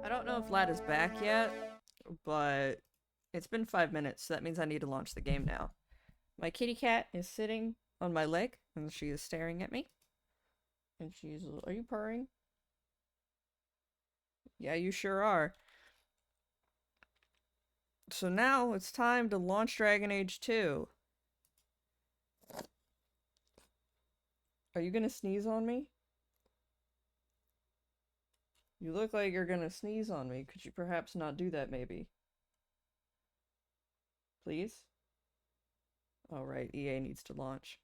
I don't know if Lad is back yet, but it's been 5 minutes, so that means I need to launch the game now. My kitty cat is sitting on my leg, and she is staring at me. And she's... Are you purring? Yeah, you sure are. So now it's time to launch Dragon Age 2. Are you gonna sneeze on me? You look like you're gonna sneeze on me. Could you perhaps not do that, maybe? Please? Alright, EA needs to launch.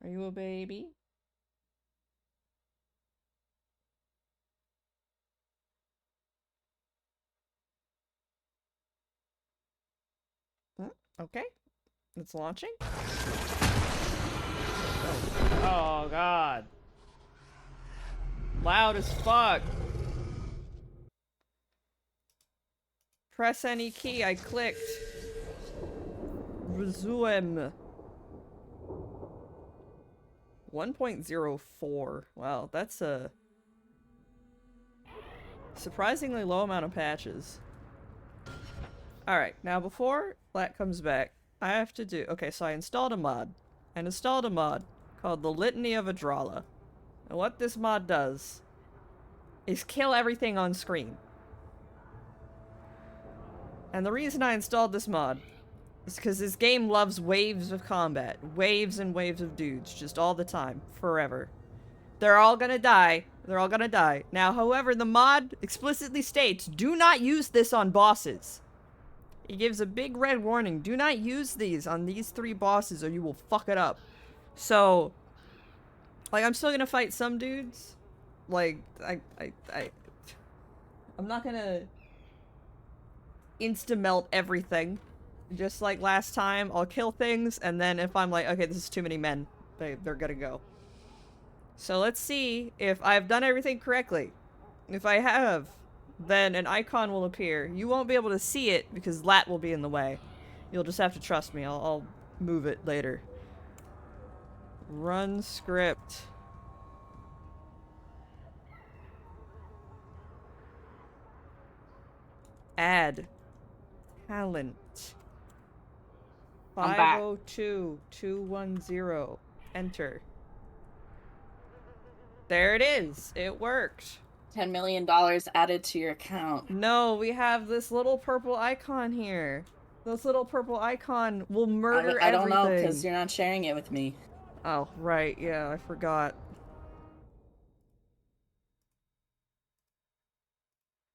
Are you a baby? Okay. It's launching. Oh, God. Loud as fuck. Press any key. I clicked. Resume. 1.04. Wow, that's a surprisingly low amount of patches. Alright, now before Lat comes back, I have to do... Okay, so I installed a mod. I installed a mod called the Litany of Adralla. And what this mod does is kill everything on screen. And the reason I installed this mod is because this game loves waves of combat. Waves and waves of dudes, just all the time, forever. They're all gonna die. They're all gonna die. Now, however, the mod explicitly states, do not use this on bosses. It gives a big red warning. Do not use these on these 3 bosses or you will fuck it up. So, like, I'm still gonna fight some dudes. Like, I'm not gonna insta-melt everything. Just like last time, I'll kill things, and then if I'm like, okay, this is too many men, they're gonna go. So let's see if I've done everything correctly. If I have, then an icon will appear. You won't be able to see it because Lat will be in the way. You'll just have to trust me. I'll move it later. Run script. Add. Talent. 502210. Enter. There it is. It worked. $10 million added to your account. No, we have this little purple icon here. This little purple icon will murder I don't everything. know, because you're not sharing it with me. Oh, right. Yeah, I forgot.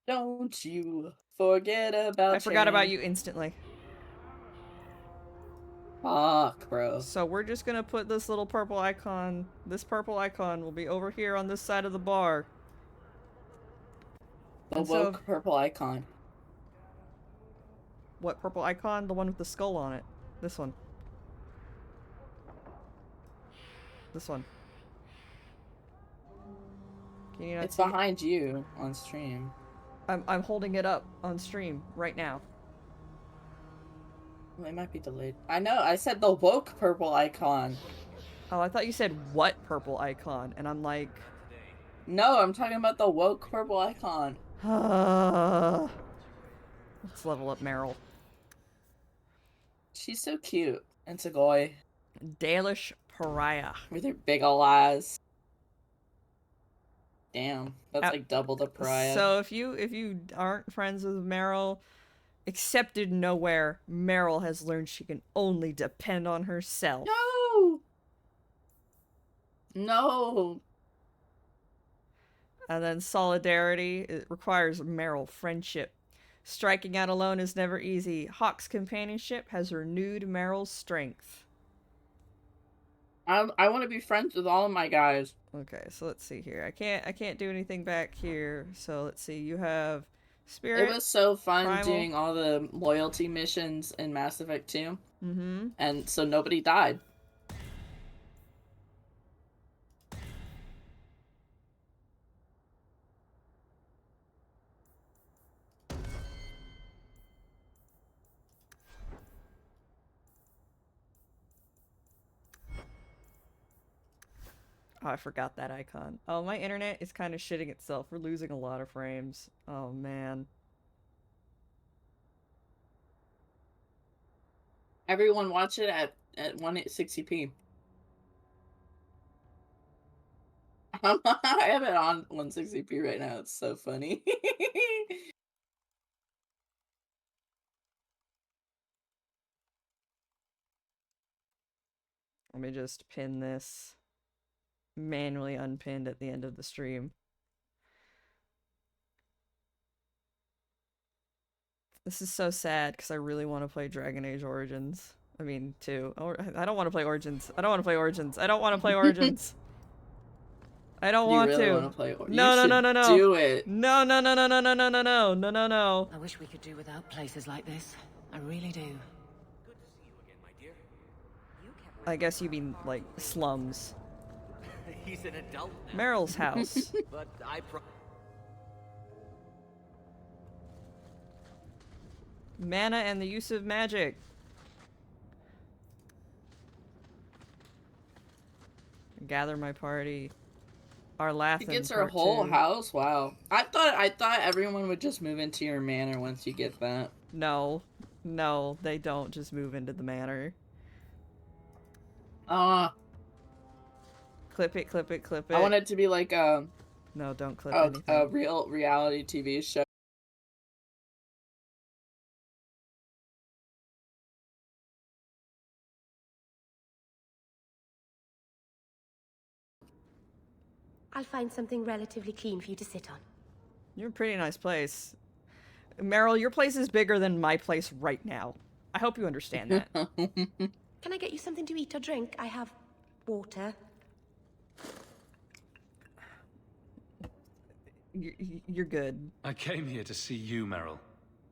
Don't you forget about I forgot about you instantly. Fuck, bro. So we're just gonna put this little purple icon. This purple icon will be over here on this side of the bar. The woke purple icon. What purple icon? The one with the skull on it. This one. This one. Can you not It's see behind you on stream. I'm holding it up on stream right now. Well, it might be delayed. I know, I said the woke purple icon. Oh, I thought you said what purple icon, and I'm like... No, I'm talking about the woke purple icon. Let's level up Meryl. She's so cute. And Segoy. Dalish Pariah. With her big ol' eyes. Damn, that's like double the pariah. So if you aren't friends with Meryl, accepted nowhere, Meryl has learned she can only depend on herself. No! No! And then solidarity, it requires Meryl friendship. Striking out alone is never easy. Hawk's companionship has renewed Meryl's strength. I want to be friends with all of my guys. Okay, so let's see here. I can't do anything back here. So let's see. You have Spirit. It was so fun Primal. doing all the loyalty missions in Mass Effect 2. Mm-hmm. And so nobody died. Oh, I forgot that icon. Oh, my internet is kind of shitting itself. We're losing a lot of frames. Oh, man. Everyone watch it at 160p. I have it on 160p right now. It's so funny. Let me just pin this. Manually unpinned at the end of the stream. This is so sad because I really want to play Dragon Age Origins. I mean, 2. I don't want to play Origins. I don't want to play Origins. I don't want to play Origins. I don't want really to. Want to play Origins? No, no, no, no, no. Do it. No, no, no, no, no, no, no, no, no, no, no, no. I wish we could do without places like this. I really do. Good to see you again, my dear. I guess you mean, like, slums. He's an adult now. Meryl's house. But Mana and the use of magic. Gather my party. Our laughing. She gets her whole house. Wow. I thought everyone would just move into your manor once you get that. No, no, they don't just move into the manor. Clip it, clip it, clip it. I want it to be like a. No, don't clip anything. A real reality TV show. I'll find something relatively clean for you to sit on. You're a pretty nice place. Meryl, your place is bigger than my place right now. I hope you understand that. Can I get you something to eat or drink? I have water. You're good. I came here to see you, Meryl.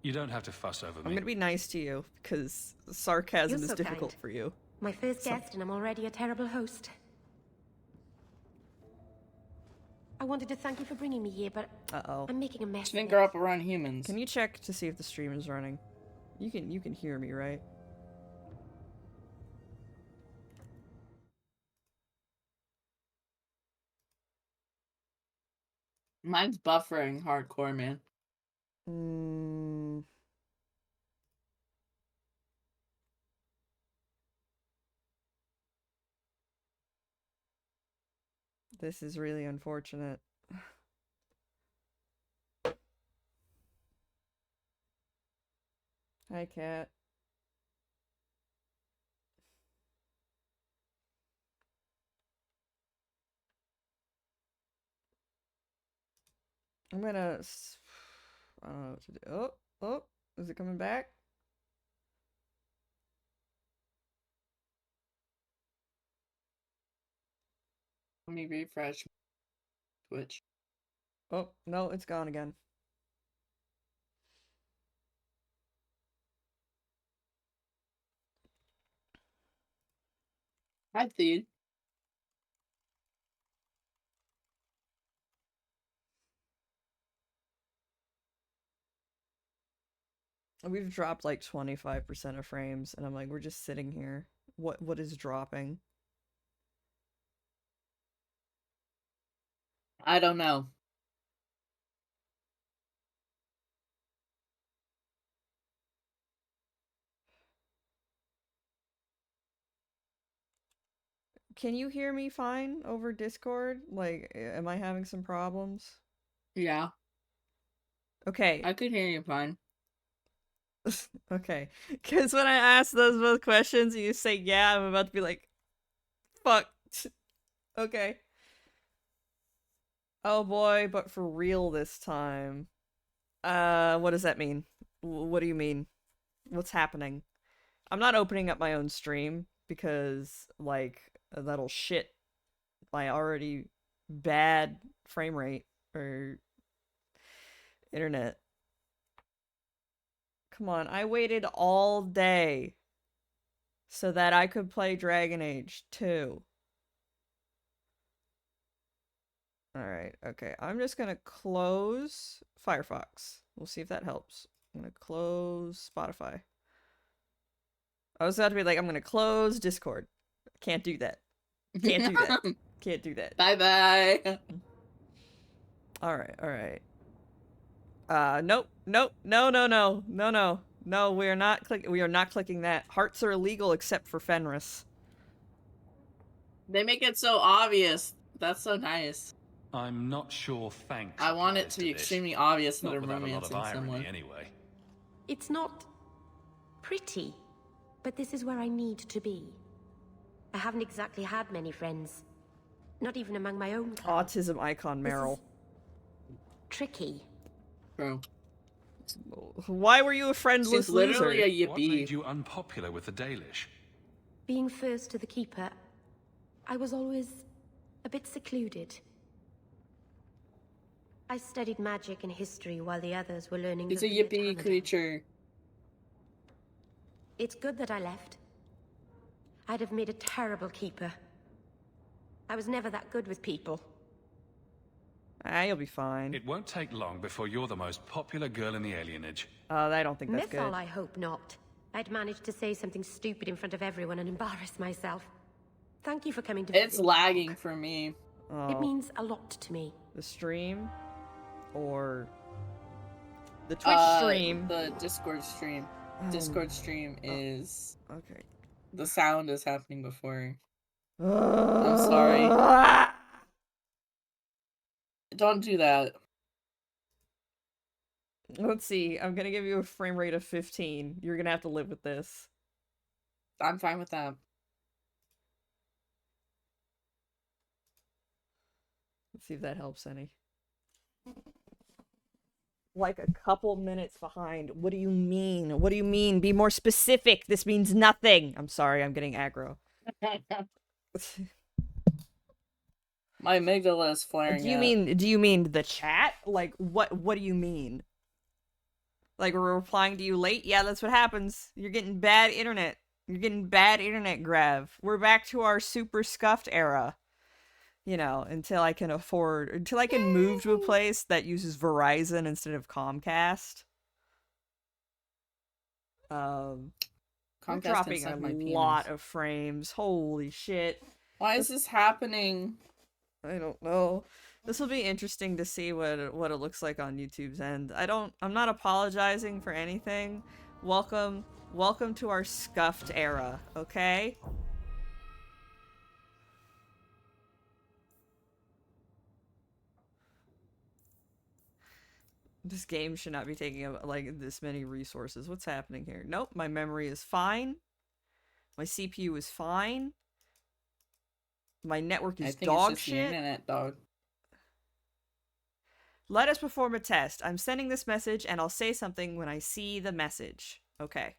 You don't have to fuss over me. I'm gonna be nice to you, because sarcasm You're is so difficult kind. for you. My first guest, and I'm already a terrible host. I wanted to thank you for bringing me here, but Uh-oh. I'm making a mess. She didn't of grow it. up around humans. Can you check to see if the stream is running? You can hear me, right? Mine's buffering hardcore, man. This is really unfortunate. Hi, cat. I'm gonna... I don't know what to do. Oh, oh, is it coming back? Let me refresh Twitch. Oh, no, it's gone again. Hi, Theed. We've dropped like 25% of frames, and I'm like, we're just sitting here. What is dropping? I don't know. Can you hear me fine over Discord? Like, am I having some problems? Yeah, Okay. I could hear you fine. Okay. Because when I ask those both questions and you say yeah, I'm about to be like, fuck. Okay. Oh boy, but for real this time. What does that mean? What do you mean? What's happening? I'm not opening up my own stream because, like, that'll shit my already bad frame rate or internet. Come on, I waited all day so that I could play Dragon Age 2. Alright, okay. I'm just gonna close Firefox. We'll see if that helps. I'm gonna close Spotify. I was about to be like, I'm gonna close Discord. Can't do that. Can't do that. Can't do that. Bye-bye. Alright, alright. Nope, nope, no, no, no, no, no. No, we are not clicking that. Hearts are illegal except for Fenris. They make it so obvious. That's so nice. I'm not sure thanks. I want it applies to be this. extremely obvious that Not I'm without a lot of romancing irony, someone. anyway. It's not pretty, but this is where I need to be. I haven't exactly had many friends. Not even among my own kind. Autism icon This Meryl. is tricky. True. Why were you a friendless She's literally loser? a What made yippee. you unpopular with the Dalish? Being first to the Keeper, I was always a bit secluded. I studied magic and history while the others were learning She's the a Via yippee Tanada. creature. It's good that I left. I'd have made a terrible keeper. I was never that good with people. Ah, you'll be fine. It won't take long before you're the most popular girl in the alienage. I don't think that's Mythal, good. I hope not. I'd managed to say something stupid in front of everyone and embarrass myself. Thank you for coming to It's visit. lagging for me. It Oh, means a lot to me. the stream? Or the Twitch stream? The Discord stream. Discord stream is... Okay. The sound is happening before. I'm sorry. Don't do that. Let's see. I'm gonna give you a frame rate of 15. You're gonna have to live with this. I'm fine with that. Let's see if that helps any. Like a couple minutes behind. What do you mean? What do you mean? Be more specific. This means nothing. I'm sorry, I'm getting aggro. My amygdala is flaring Do you mean the chat? Like what do you mean? Like we're replying to you late? Yeah, that's what happens. You're getting bad internet. You're getting bad internet grav. We're back to our super scuffed era. You know, until I can move to a place that uses Verizon instead of Comcast. We're Comcast dropping can a suck my lot penis. of frames. Holy shit. Why is this happening? I don't know. This will be interesting to see what it looks like on YouTube's end. I'm not apologizing for anything. Welcome to our scuffed era, okay? This game should not be taking up like this many resources. What's happening here? Nope, my memory is fine. My CPU is fine. My network is dog it's just the shit. internet, dog. Let us perform a test. I'm sending this message and I'll say something when I see the message. Okay.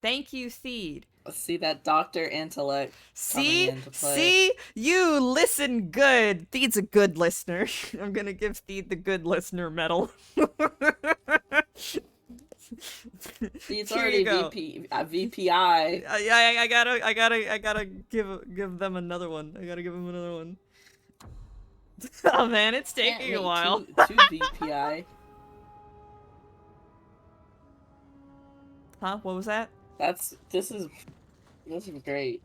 Thank you, Theed. Let's see that Dr. Intellect coming into play. See? You listen good. Theed's a good listener. I'm gonna give Theed the good listener medal. It's Here already you go. VPI. I gotta give them another one. I gotta give them another one. Oh man, it's taking a while. Two VPI. Huh? What was that? This is great.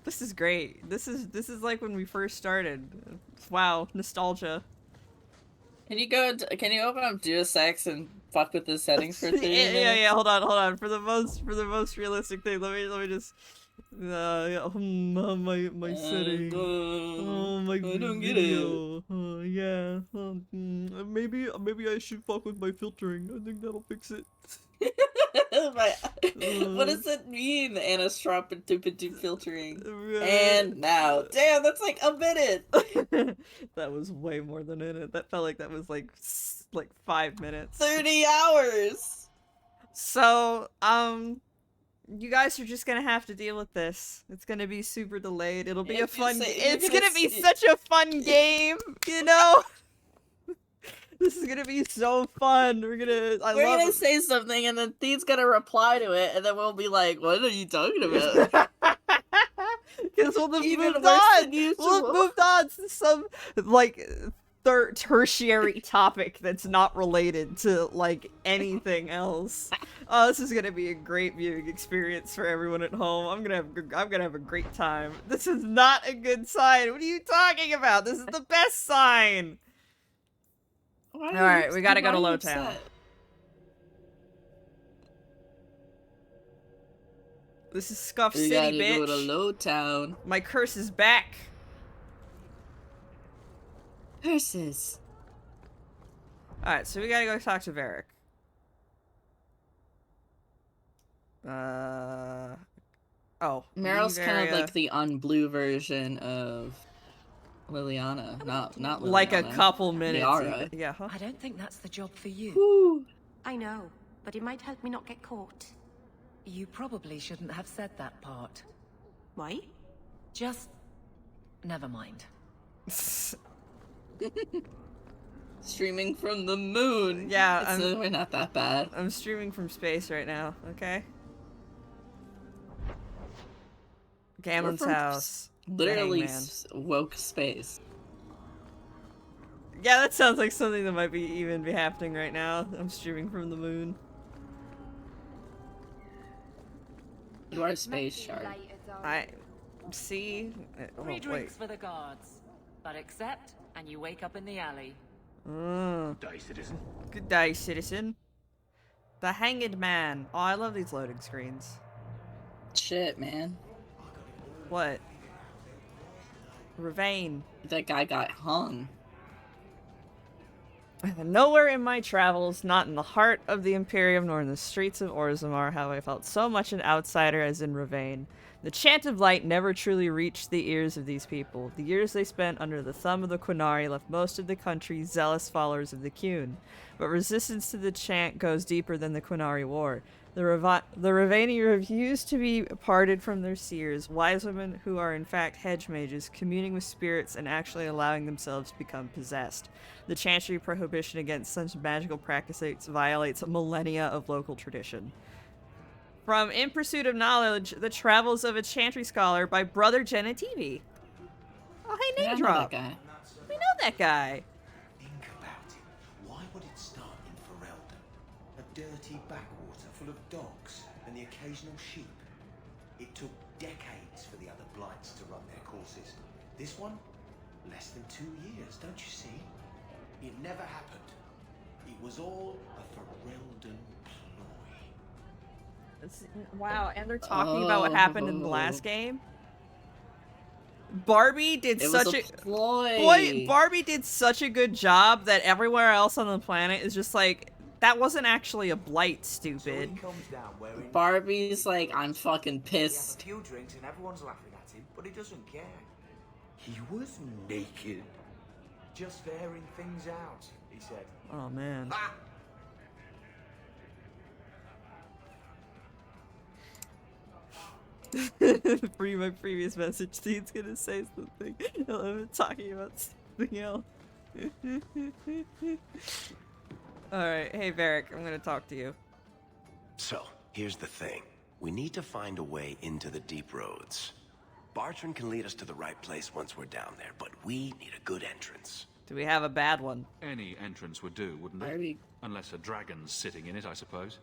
This is great. This is like when we first started. Wow, nostalgia. Can you open up Deus Ex and fuck with the settings for 30 minutes? Yeah. Hold on. For the most realistic thing, let me just. My setting. Oh, my I don't get video. Yeah. Maybe I should fuck with my filtering. I think that'll fix it. What does it mean, anisotropic filtering? And now, damn, that's like a minute. That was way more than a minute. That felt like that was like 5 minutes. 30 hours. So, you guys are just gonna have to deal with this. It's gonna be super delayed. It'll be a fun. It's gonna be such a fun game, you know. This is gonna be so fun. We're gonna say something, and then Thee's gonna reply to it, and then we'll be like, "What are you talking about?" Because we'll have moved on. We'll have moved on to some like tertiary topic that's not related to like anything else. Oh, this is gonna be a great viewing experience for everyone at home. I'm gonna have a great time. This is not a good sign. What are you talking about? This is the best sign. Alright, we gotta go to Lowtown. This is Scuff City, bitch. We gotta go to Lowtown. My curse is back. Curses. Alright, so we gotta go talk to Varric. Oh. Meryl's kind of like the unblue version of Liliana, not Liliana. Like a couple minutes. Liara. Yeah, huh? I don't think that's the job for you. Woo. I know, but it might help me not get caught. You probably shouldn't have said that part. Why? Just... never mind. Streaming from the moon. Yeah, we're not that bad. I'm streaming from space right now, okay? Gamlen's house. Literally woke space. Yeah, that sounds like something that might even be happening right now. I'm streaming from the moon. You are a space shark. I see. Free drinks for the guards, but accept, and you wake up in the alley. Good day, citizen. Good day, citizen. The Hanged Man. Oh, I love these loading screens. Shit, man. What? Ravane. That guy got hung. Nowhere in my travels, not in the heart of the Imperium nor in the streets of Orzammar, have I felt so much an outsider as in Ravane. The chant of light never truly reached the ears of these people. The years they spent under the thumb of the Qunari left most of the country zealous followers of the Qun. But resistance to the chant goes deeper than the Qunari War. The Ravani refuse to be parted from their seers, wise women who are in fact hedge mages, communing with spirits and actually allowing themselves to become possessed. The chantry prohibition against such magical practices violates millennia of local tradition. From In Pursuit of Knowledge, The Travels of a Chantry Scholar by Brother Genitivi. Oh, hey, name drop. We know that guy. Think about it. Why would it start in Ferelden? A dirty backwater full of dogs and the occasional sheep. It took decades for the other blights to run their courses. This one, less than 2 years, don't you see? It never happened. It was all a Ferelden ploy. Wow, and they're talking about what happened in the last game? Barbie did such a ploy. Boy, Barbie did such a good job that everywhere else on the planet is just like, that wasn't actually a blight, stupid. So he comes down wearing Barbie's like, I'm fucking pissed. He has a few drinks and everyone's laughing at him, but he doesn't care. He was naked. Just airing things out, he said. Oh man. Ah! For my previous message, Dean's gonna say something. I'm talking about something else. Alright, hey Varric, I'm gonna talk to you. So, here's the thing. We need to find a way into the deep roads. Bartran can lead us to the right place once we're down there, but we need a good entrance. Do we have a bad one? Any entrance would do, wouldn't it? Barbie. Unless a dragon's sitting in it, I suppose.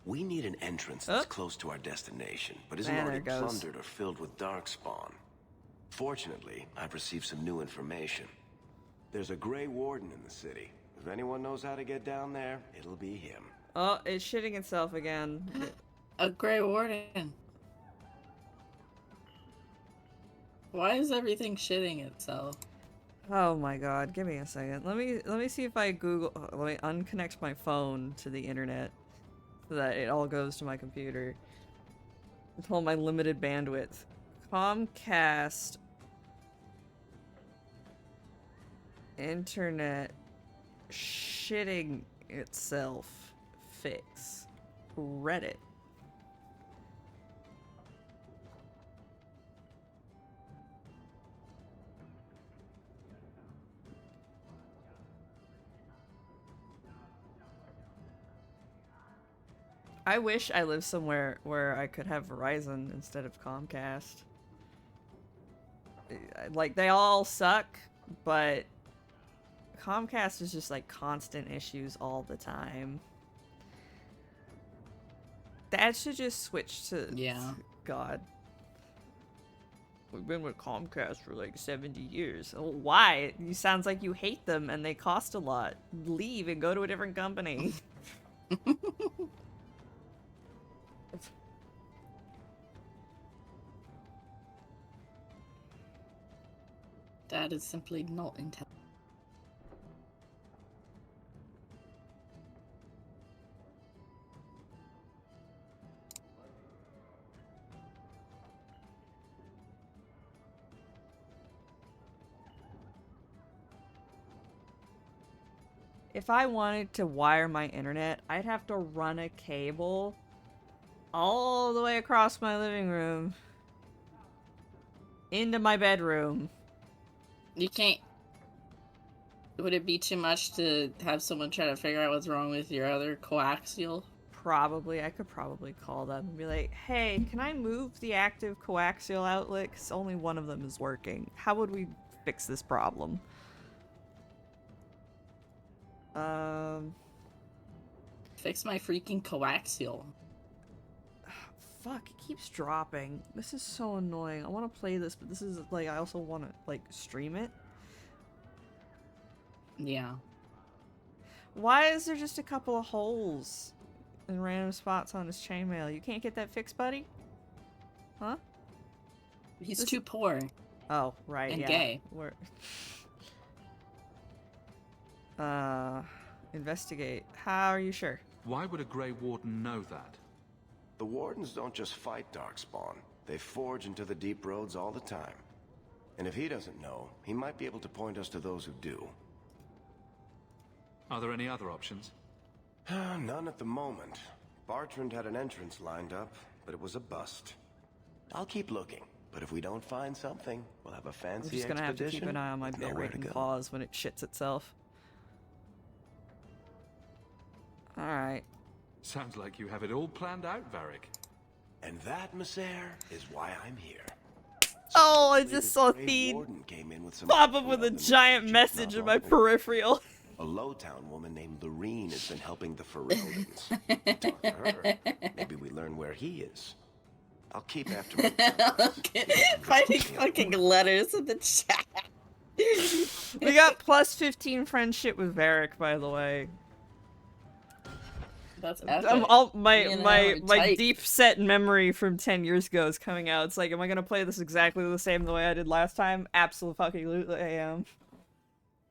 We need an entrance that's close to our destination, but isn't Man, already there it goes. plundered or filled with darkspawn. Fortunately, I've received some new information. There's a Grey Warden in the city. If anyone knows how to get down there, it'll be him. Oh, it's shitting itself again. A Grey Warden. Why is everything shitting itself? Oh my god, give me a second. Let me see if I Google. Let me unconnect my phone to the internet so that it all goes to my computer. With all my limited bandwidth. Comcast internet shitting itself fix. Reddit. I wish I lived somewhere where I could have Verizon instead of Comcast. Like, they all suck, but Comcast is just like constant issues all the time. That should just switch to God. We've been with Comcast for like 70 years. Oh, why? You sounds like you hate them and they cost a lot. Leave and go to a different company. That is simply not intelligent. If I wanted to wire my internet, I'd have to run a cable all the way across my living room into my bedroom. You can't. Would it be too much to have someone try to figure out what's wrong with your other coaxial? Probably. I could probably call them and be like, hey, can I move the active coaxial outlet? Because only one of them is working. How would we fix this problem? Fix my freaking coaxial. Fuck, it keeps dropping. This is so annoying. I want to play this, but this is, like, I also want to, like, stream it. Yeah. Why is there just a couple of holes in random spots on his chainmail? You can't get that fixed, buddy? Huh? He's too poor. Oh, right, and yeah. gay. We're... investigate. How are you sure? Why would a Grey Warden know that? The Wardens don't just fight Darkspawn. They forge into the deep roads all the time. And if he doesn't know, he might be able to point us to those who do. Are there any other options? None at the moment. Bartrand had an entrance lined up, but it was a bust. I'll keep looking, but if we don't find something, we'll have a fancy I'm just gonna have to keep an eye on my with nowhere bitrate to and go. pause when it shits itself. Alright. Sounds like you have it all planned out, Varric. And that, Messer, is why I'm here. Oh, I just saw Grey Theed Warden came in with some pop up with a and the giant message message not in my long ago. peripheral. A Lowtown woman named Lorene has been helping the Fereldans. Talk to her. Maybe we learn where he is. I'll keep after him. Finding fucking letters in the chat. We got plus 15 friendship with Varric, by the way. That's I'm epic. all, Me and my Al are tight. deep set memory from 10 years ago is coming out. It's like, am I gonna play this exactly the same the way I did last time? Absolutely I am.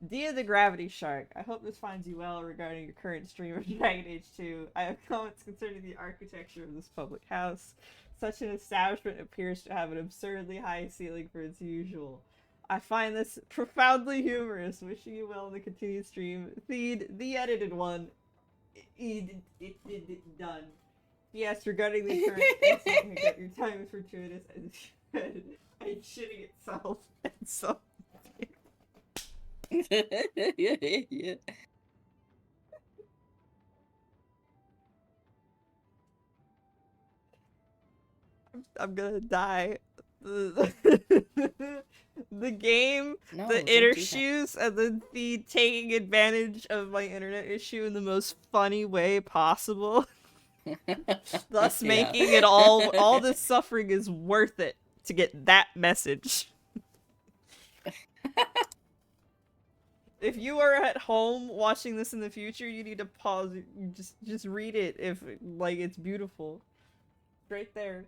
Dia the Gravity Shark, I hope this finds you well regarding your current stream of Dragon Age 2. I have comments concerning the architecture of this public house. Such an establishment appears to have an absurdly high ceiling for its usual. I find this profoundly humorous. Wishing you well in the continued stream. Theed, the edited one. It done. Yes, regarding the current incident, your time is fortuitous and shitting itself. And so... yeah. I'm gonna die. The game, No, the don't inner do that. shoes, and then the taking advantage of my internet issue in the most funny way possible. Thus Yeah. making it all this suffering is worth it to get that message. If you are at home watching this in the future, you need to pause. You just read it if like it's beautiful. Right there.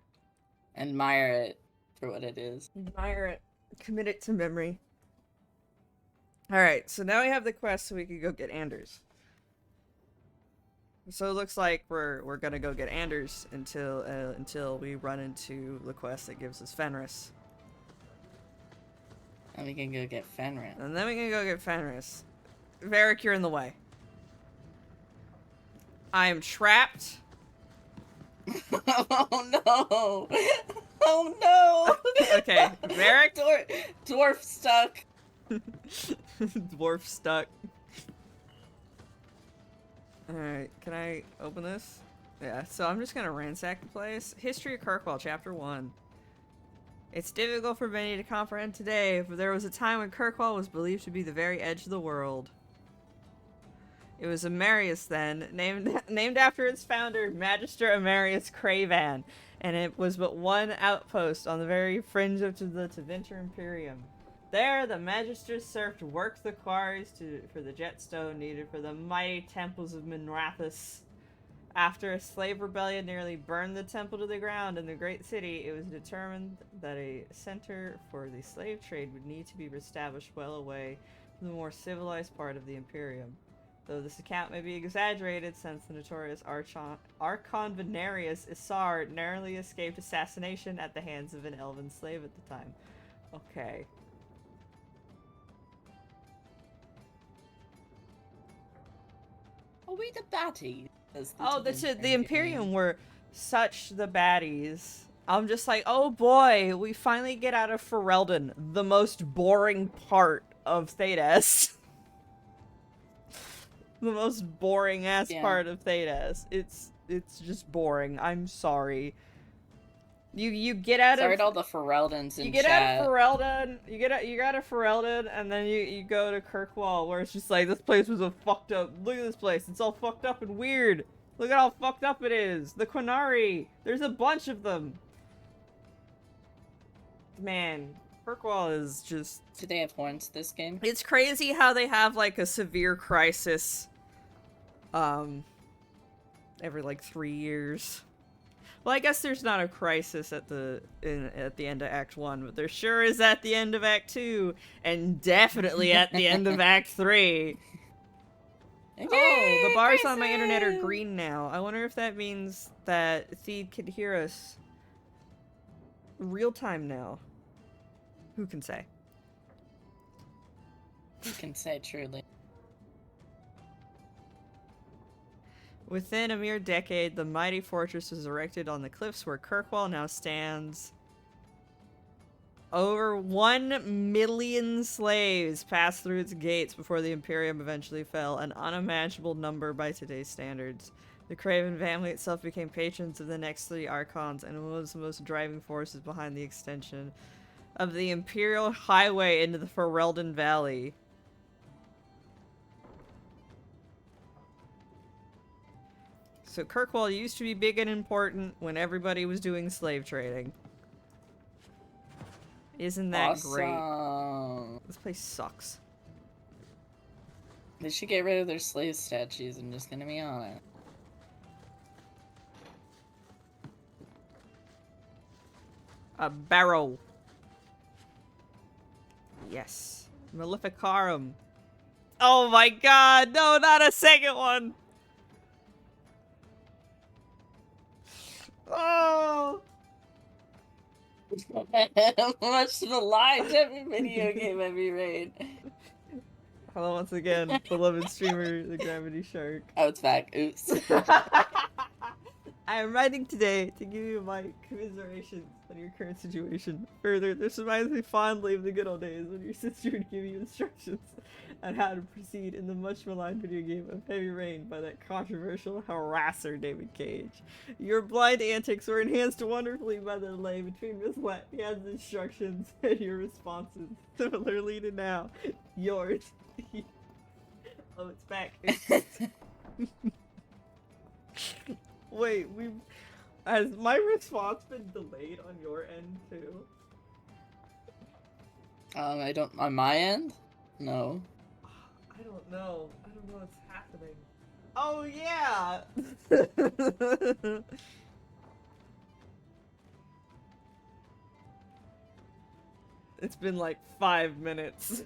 Admire it for what it is. Admire it. Commit it to memory. Alright, so now we have the quest so we can go get Anders. So it looks like we're gonna go get Anders until we run into the quest that gives us Fenris. And we can go get Fenris. And then we can go get Fenris. Varric, you're in the way. I am trapped. Oh no! Oh no! Okay, Varric. Dwarf stuck. Dwarf stuck. Alright, can I open this? Yeah, so I'm just gonna ransack the place. History of Kirkwall, Chapter 1. It's difficult for many to comprehend today, but there was a time when Kirkwall was believed to be the very edge of the world. It was Amarius then, named after its founder, Magister Amarius Cravan, and it was but one outpost on the very fringe of the Tevinter Imperium. There, the Magisters serfed worked the quarries for the jetstone needed for the mighty temples of Minrathus. After a slave rebellion nearly burned the temple to the ground in the great city, it was determined that a center for the slave trade would need to be established well away from the more civilized part of the Imperium. Though this account may be exaggerated, since the notorious Archon Venarius Isar narrowly escaped assassination at the hands of an elven slave at the time. Okay. Are we the baddies? Oh, the Imperium were such the baddies. I'm just like, oh boy, we finally get out of Ferelden, the most boring part of Thedas. The most boring ass part of Thedas. It's just boring. I'm sorry. You get out Sorry of to all the Fereldans in you get chat. out of Ferelden, you get out of Ferelden, and then you go to Kirkwall, where it's just like, this place was a fucked up. Look at this place, it's all fucked up and weird. Look at how fucked up it is. The Quinari, there's a bunch of them. Man, Kirkwall is just. Do they have horns this game? It's crazy how they have like a severe crisis, every like 3 years. Well, I guess there's not a crisis at the end of Act 1, but there sure is at the end of Act 2, and definitely at the end of Act 3. Oh, the bars on my internet are green now. I wonder if that means that Theed can hear us real time now. Who can say? You can say truly. Within a mere decade, the mighty fortress was erected on the cliffs where Kirkwall now stands. Over 1 million slaves passed through its gates before the Imperium eventually fell, an unimaginable number by today's standards. The Craven family itself became patrons of the next 3 Archons and was the most driving forces behind the extension of the Imperial Highway into the Ferelden Valley. So Kirkwall used to be big and important when everybody was doing slave trading. Isn't that great? This place sucks. They should get rid of their slave statues, I'm just gonna be honest. A barrow. Yes. Maleficarum. Oh my god, no, not a second one! Oh! Much the live every video game have you made? Hello once again, beloved streamer, the Gravity Shark. Oh, it's back. Oops. I am writing today to give you my commiserations on your current situation. Further, this reminds me fondly of the good old days when your sister would give you instructions on how to proceed in the much maligned video game of Heavy Rain by that controversial harasser David Cage. Your blind antics were enhanced wonderfully by the delay between Miss Latvia's instructions and your responses. Similarly to now, yours. Oh, it's back. Wait, has my response been delayed on your end too? I don't, on my end? No. I don't know. I don't know what's happening. Oh yeah! It's been like 5 minutes.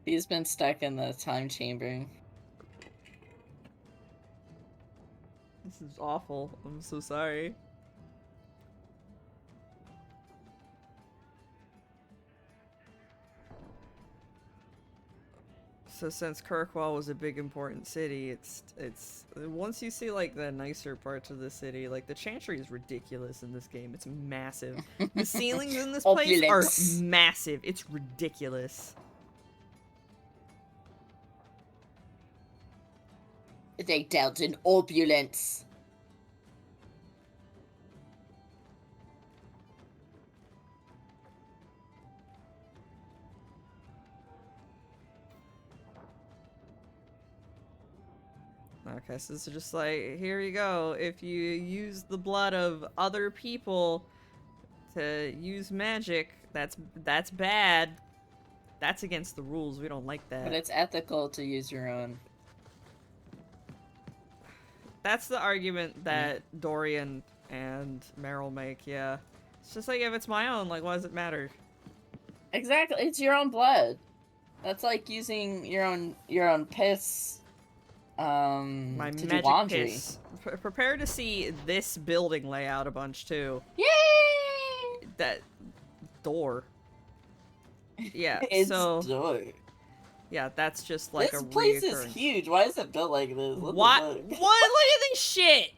He's been stuck in the time chamber. This is awful. I'm so sorry. So since Kirkwall was a big important city, it's once you see like the nicer parts of the city, like the Chantry is ridiculous in this game. It's massive. The ceilings in this place are Opulence. massive. It's ridiculous. They dealt in opulence. Okay, so it's just like, here you go. If you use the blood of other people to use magic, that's bad. That's against the rules. We don't like that. But it's ethical to use your own. That's the argument that Dorian and Meryl make, yeah. It's just like, if it's my own, like, why does it matter? Exactly, it's your own blood. That's like using your own piss. My to do magic laundry. piss. Prepare to see this building layout a bunch, too. Yay! That door. Yeah, It's so... dark. Yeah, that's just like This a place is reoccurring... huge. Why is it built like this? What? What? The What? Look at this shit!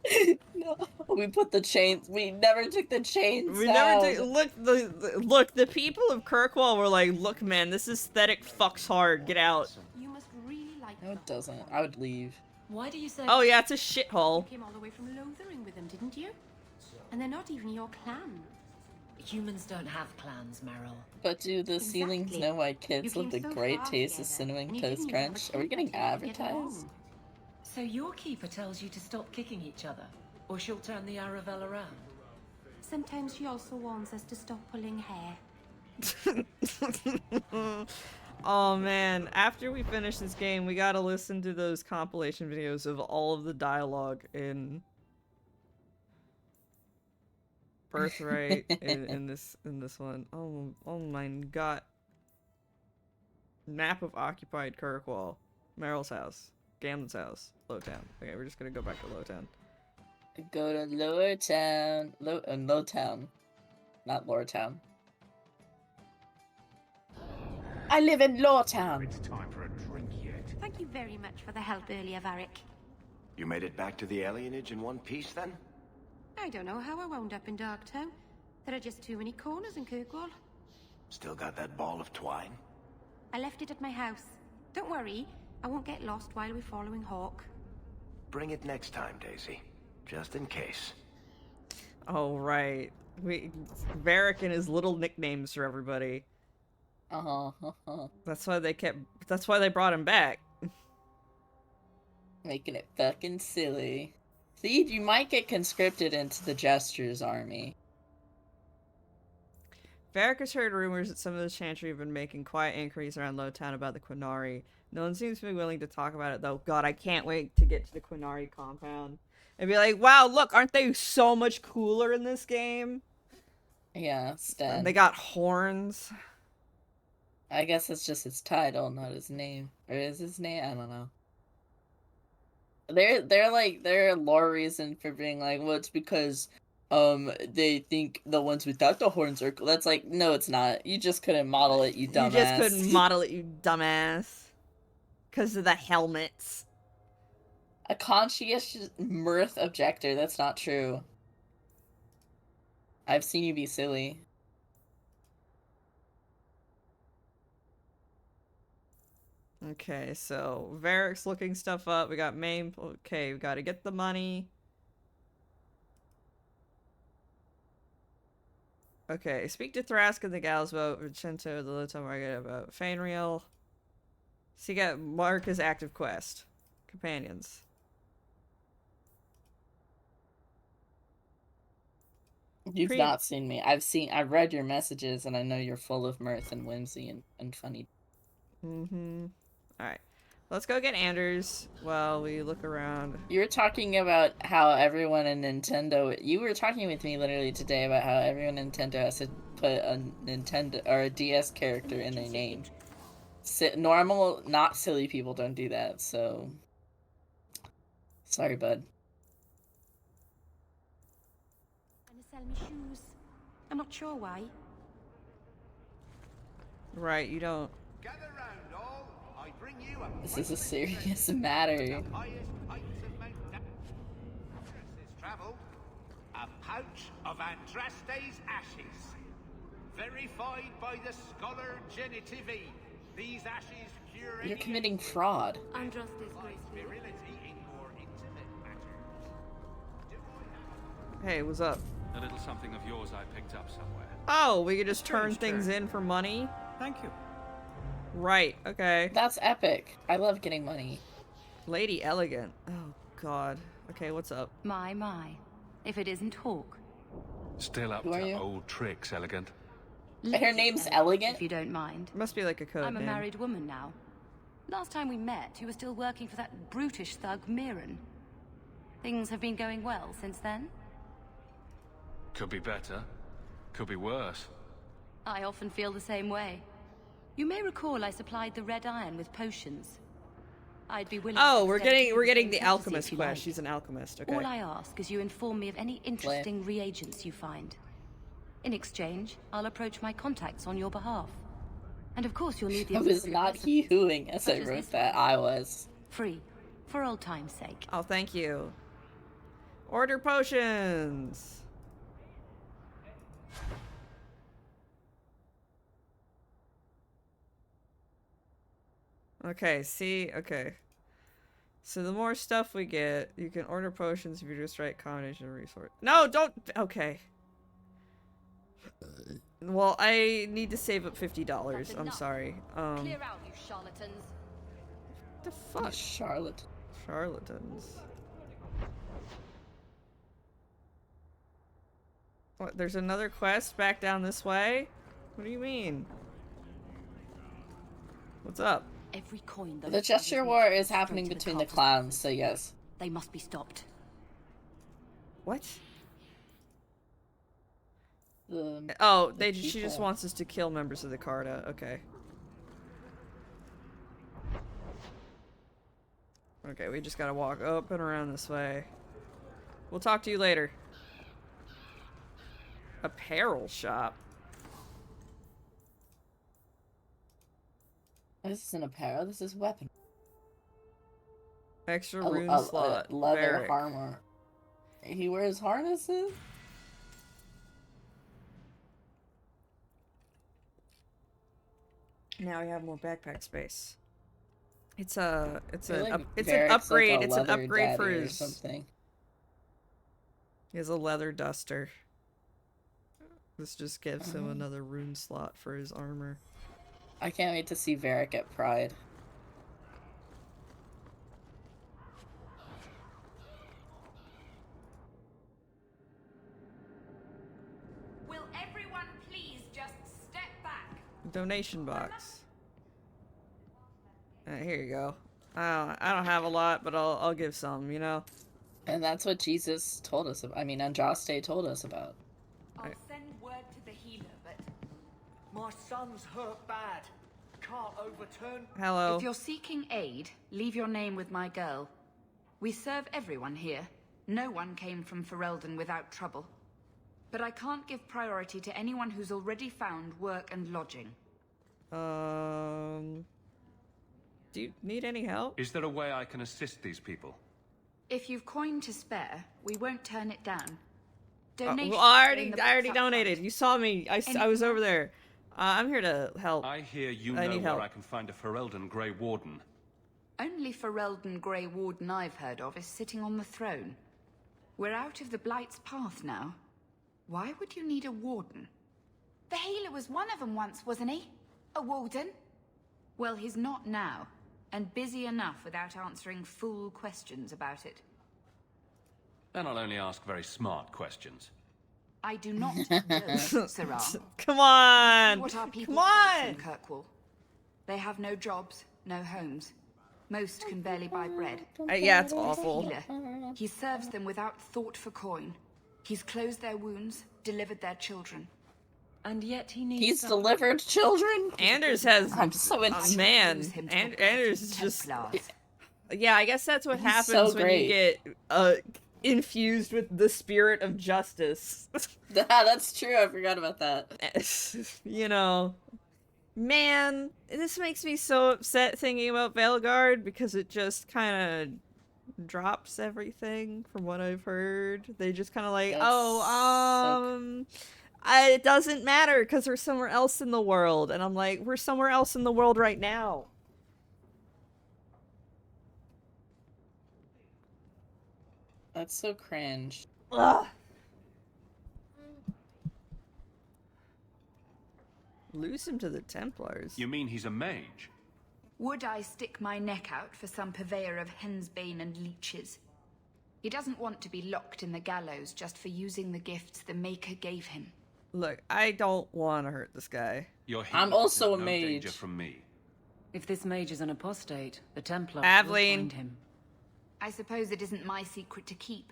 fuck? No, we put the chains. We never took the chains. We down. never did. Look, the people of Kirkwall were like, look, man, this aesthetic fucks hard. Get out. You must really like No, it doesn't. I would leave. Why do you say? Oh yeah, it's a shithole. You came all the way from Lothering with them, didn't you? And they're not even your clan. Humans don't have clans, Meryl. But do the ceilings Exactly. know why You kids came love the so great far taste of together, cinnamon and you toast didn't even have a crunch? Are we getting chance to get advertised? along. So your keeper tells you to stop kicking each other, or she'll turn the Aravel around. Sometimes she also warns us to stop pulling hair. Oh man, after we finish this game, we gotta listen to those compilation videos of all of the dialogue in Birthright in this one. Oh my god. Map of occupied Kirkwall. Meryl's house. Gamlen's house. Lowtown. Okay, we're just gonna go back to Lowtown. Go to Lower Town. Low Town. Not Lower Town. I live in Lower Town. It's time for a drink yet. Thank you very much for the help earlier, Varric. You made it back to the alienage in one piece, then? I don't know how I wound up in Darktown. There are just too many corners in Kirkwall. Still got that ball of twine? I left it at my house. Don't worry, I won't get lost while we're following Hawk. Bring it next time, Daisy. Just in case. Oh right. Varric and his little nicknames for everybody. That's why they brought him back. Making it fucking silly. See, you might get conscripted into the Jester's army. Varric has heard rumors that some of the Chantry have been making quiet inquiries around Lowtown about the Quinari. No one seems to be willing to talk about it, though. God, I can't wait to get to the Quinari compound. And be like, wow, look, aren't they so much cooler in this game? Yeah, Stan. They got horns. I guess it's just his title, not his name. Or is his name? I don't know. They're like their lore reason for being like, well, it's because they think the ones without the horns are cool. That's like, no, it's not. You just couldn't model it, you dumbass. You just couldn't model it, you dumbass. Because of the helmets. A conscientious mirth objector. That's not true. I've seen you be silly. Okay, so Varric's looking stuff up. We got main. Okay, we gotta get the money. Okay, speak to Thrask and the gals about Vincenzo, the Lowtown Market, about Fainriel. So you got mark as active quest. Companions. You've Pre- not seen me. I've read your messages, and I know you're full of mirth and whimsy and funny. Mm-hmm. Alright. Let's go get Anders while we look around. You were talking about how everyone in Nintendo. You were talking with me literally today about how everyone in Nintendo has to put a Nintendo or a DS character in their name. Normal, not silly people don't do that. So, sorry, bud. Trying to sell me shoes. I'm not sure why. Right, you don't. Gather round, all. I bring you a This is a serious matter. highest heights of Mount is travelled. A pouch of Andraste's ashes. Verified by the scholar Genitivi. These ashes cure You're any committing fraud. Andraste's graceful. virility in more intimate matters. Do I have Hey, what's up? A little something of yours I picked up somewhere. Oh, we could just turn Strange things turn. in for money? Thank you. Right, okay. That's epic. I love getting money. Lady Elegant. Oh, God. Okay, what's up? My. If it isn't Hawk. Still up Who are to you? old tricks, Elegant. Her name's Elegant? If you don't mind. Must be like a code I'm a name. married woman now. Last time we met, you were still working for that brutish thug, Mirren. Things have been going well since then? Could be better. Could be worse. I often feel the same way. You may recall I supplied the Red Iron with potions. I'd be willing Oh, to we're extend getting you the same courtesy alchemist if you quest. like. She's an alchemist. Okay. All I ask is you inform me of any interesting reagents you find. In exchange, I'll approach my contacts on your behalf. And of course you'll need the I was appropriate not recipes. hee-hooing as I Such as wrote this that. one. I was. Free. For old time's sake. Oh, thank you. Order potions. Okay, see? Okay. So the more stuff we get, you can order potions if you just right combination of resource. No, don't! Okay. Well, I need to save up $50. I'm sorry. out, you charlatans. The fuck? Charlotte. Charlatans. What, there's another quest back down this way? What do you mean? What's up? Every coin those The gesture brothers war make is straight happening to the between the carters. clowns, so yes. They must be stopped. What? The, Oh, the she just people. wants us to kill members of the Carta. Okay. Okay, we just gotta walk up and around this way. We'll talk to you later. Apparel shop. This isn't apparel, this is weapon. Extra A- rune a slot. leather Barrack. armor. He wears harnesses? Now we have more backpack space. It's a, I feel like it's Varric's an upgrade. Like a It's an leather upgrade for daddy or his. something. He has a leather duster. This just gives him Oh. another rune slot for his armor. I can't wait to see Varric at Pride. Will everyone please just step back? Donation box. Here you go. I don't have a lot, but I'll give some. You know. And that's what Jesus told us about. I mean, Andraste told us about. I'll send word to the healer, but My son's hurt bad. Can't overturn. Hello. If you're seeking aid, leave your name with my girl. We serve everyone here. No one came from Ferelden without trouble. But I can't give priority to anyone who's already found work and lodging. Do you need any help? Is there a way I can assist these people? If you've coin to spare, we won't turn it down. Donations Well, I are already in the I already box up donated. front. You saw me. I was over there. I'm here to help. I hear you I know need where help. I can find a Ferelden Grey Warden. Only Ferelden Grey Warden I've heard of is sitting on the throne. We're out of the Blight's path now. Why would you need a warden? the healer was one of them once, wasn't he? A warden? Well, he's not now. and busy enough without answering fool questions about it. Then I'll only ask very smart questions. I do not know, Sirrah. Come on! What are people Come on! in Kirkwall? They have no jobs, no homes. Most can barely buy bread. Yeah, it's He's a awful. healer. He serves them without thought for coin. He's closed their wounds, delivered their children. And yet he needs He's support. delivered children. Anders has... I'm so Oh, man. Lose him to the Anders is just... Yeah, I guess that's what He's happens so when you get infused with the spirit of justice. That's true. I forgot about that. You know, man, this makes me so upset thinking about Veilguard because it just kind of drops everything from what I've heard. They just kind of like, it doesn't matter because we're somewhere else in the world. And I'm like, we're somewhere else in the world right now. That's so cringe. Ugh. Lose him to the Templars. You mean he's a mage? Would I stick my neck out for some purveyor of hensbane and leeches? He doesn't want to be locked in the gallows just for using the gifts the Maker gave him. Look, I don't want to hurt this guy. I'm also a no mage. danger from me. If this mage is an apostate, the Templar will Aveline. find him. I suppose it isn't my secret to keep.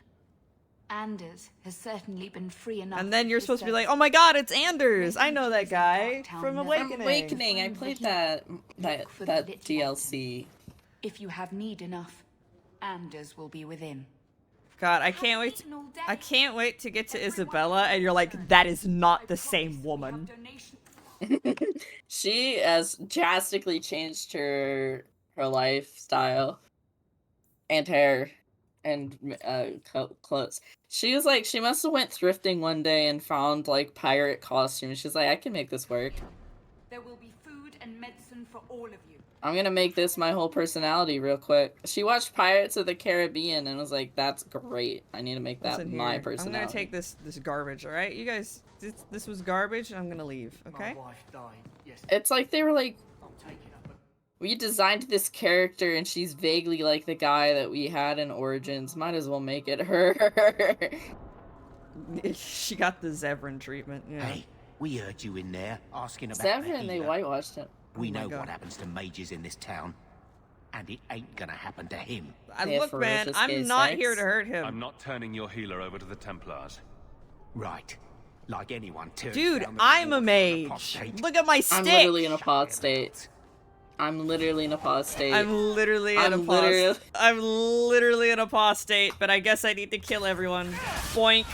Anders has certainly been free enough. And then you're supposed to be like, oh my god, it's Anders! I know that guy from Awakening. Awakening, I played that DLC. If you have need enough, Anders will be within. God, I can't wait. I can't wait to get to Isabella, and you're like, that is not the same woman. She has drastically changed her lifestyle and hair and clothes. She was like, she must have went thrifting one day and found like pirate costumes. She's like, I can make this work. There will be food and medicine for all of you. I'm gonna make this my whole personality real quick. She watched Pirates of the Caribbean and was like, that's great. I need to make that my personality. I'm gonna take this garbage, alright? You guys, this was garbage, and I'm gonna leave, okay? My wife died. Yes. It's like they were like, I'll take it up. we designed this character and she's vaguely like the guy that we had in Origins. Might as well make it her. She got the Zevran treatment, yeah. Hey, we heard you in there asking about Seven, the they healer. whitewashed it. We my know God. what happens to mages in this town, and it ain't gonna happen to him. They have Look, man, ferocious gay I'm not sex. here to hurt him. I'm not turning your healer over to the Templars. Right. Like anyone turns Dude, down the I'm a reward for an mage. apostate. Look at my I'm stick. literally an apostate. I'm literally an apostate. I'm literally an apostate, but I guess I need to kill everyone. Boink.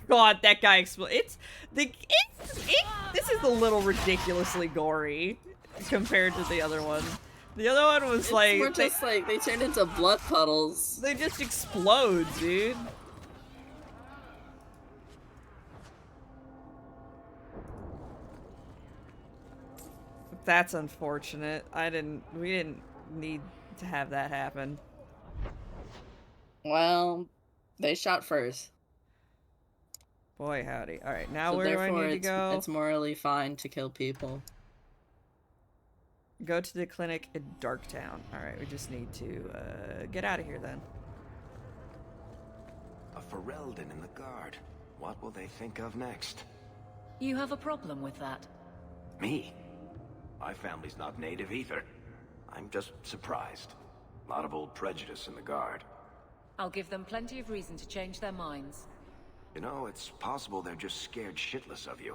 God, that guy exploded. This is a little ridiculously gory compared to the other one. The other one was like, We're just like, they turned into blood puddles. they just explode, dude. That's unfortunate. We didn't need to have that happen. Well, they shot first. Boy, howdy. Alright, now So where do I therefore need to go? it's morally fine to kill people. Go to the clinic in Darktown. Alright, we just need to get out of here then. A Ferelden in the guard. What will they think of next? You have a problem with that? Me? My family's not native either. I'm just surprised. A lot of old prejudice in the guard. I'll give them plenty of reason to change their minds. You know, it's possible they're just scared shitless of you.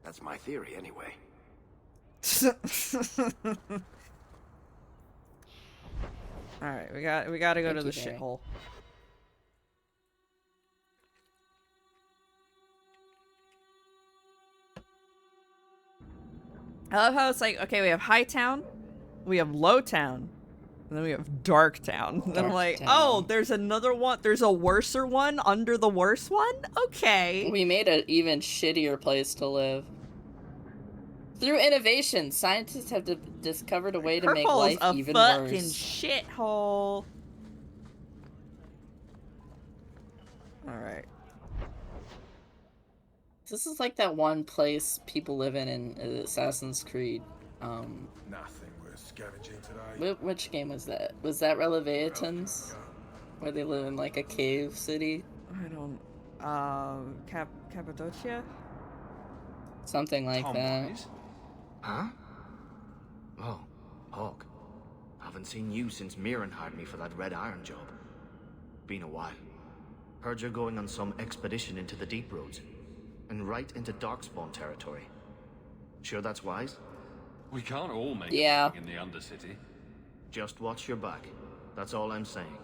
That's my theory, anyway. Alright, we gotta go to the Thank you, shithole. I love how it's like, okay, we have High Town, we have Low Town, and then we have Dark Town. And I'm like, Town. oh, there's another one, there's a worser one under the worse one? Okay. We made an even shittier place to live. Through innovation, scientists have discovered a way to make Purple's life a even fucking worse. shithole. Alright. This is like that one place people live in Assassin's Creed. Nothing worth scavenging today. Which game was that? Was that Relevatans? Where they live in like a cave city? I don't... Cappadocia? Something like that. Tomwise? Huh? Oh, Hawk. Haven't seen you since Mirren hired me for that Red Iron job. Been a while. Heard you're going on some expedition into the deep roads. And right into Darkspawn territory. Sure that's wise? We can't all make Yeah. it in the Undercity. Just watch your back. That's all I'm saying.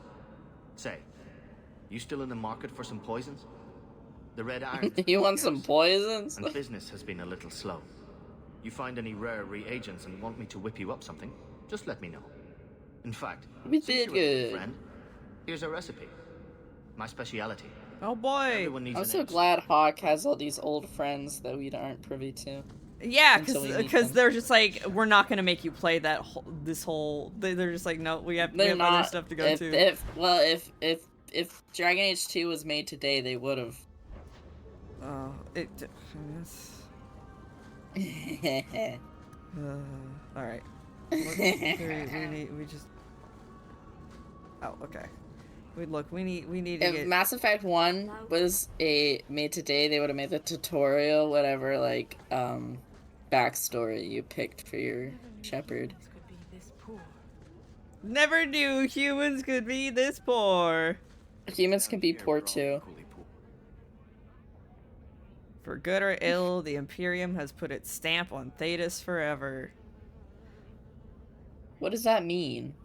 Say, you still in the market for some poisons? The Red Iron. You want some poisons? And business has been a little slow. You find any rare reagents and want me to whip you up something, just let me know. In fact, We since did you're a good good. friend, here's a recipe. My speciality. Oh boy! Everyone needs I'm an so edge. glad Hawk has all these old friends that we aren't privy to. Yeah, Until we meet because them. they're just like, we're not gonna make you play that this whole. They're just like, no, we have They're other not. stuff to go if, to. if Dragon Age 2 was made today, they would have. All right. We just. Oh, okay. We need to If get. Mass Effect 1 was made today, they would have made the tutorial, whatever, like, backstory you picked for your Shepard. Never knew humans could be this poor. Humans can be poor too. For good or ill, the Imperium has put its stamp on Thetis forever. What does that mean?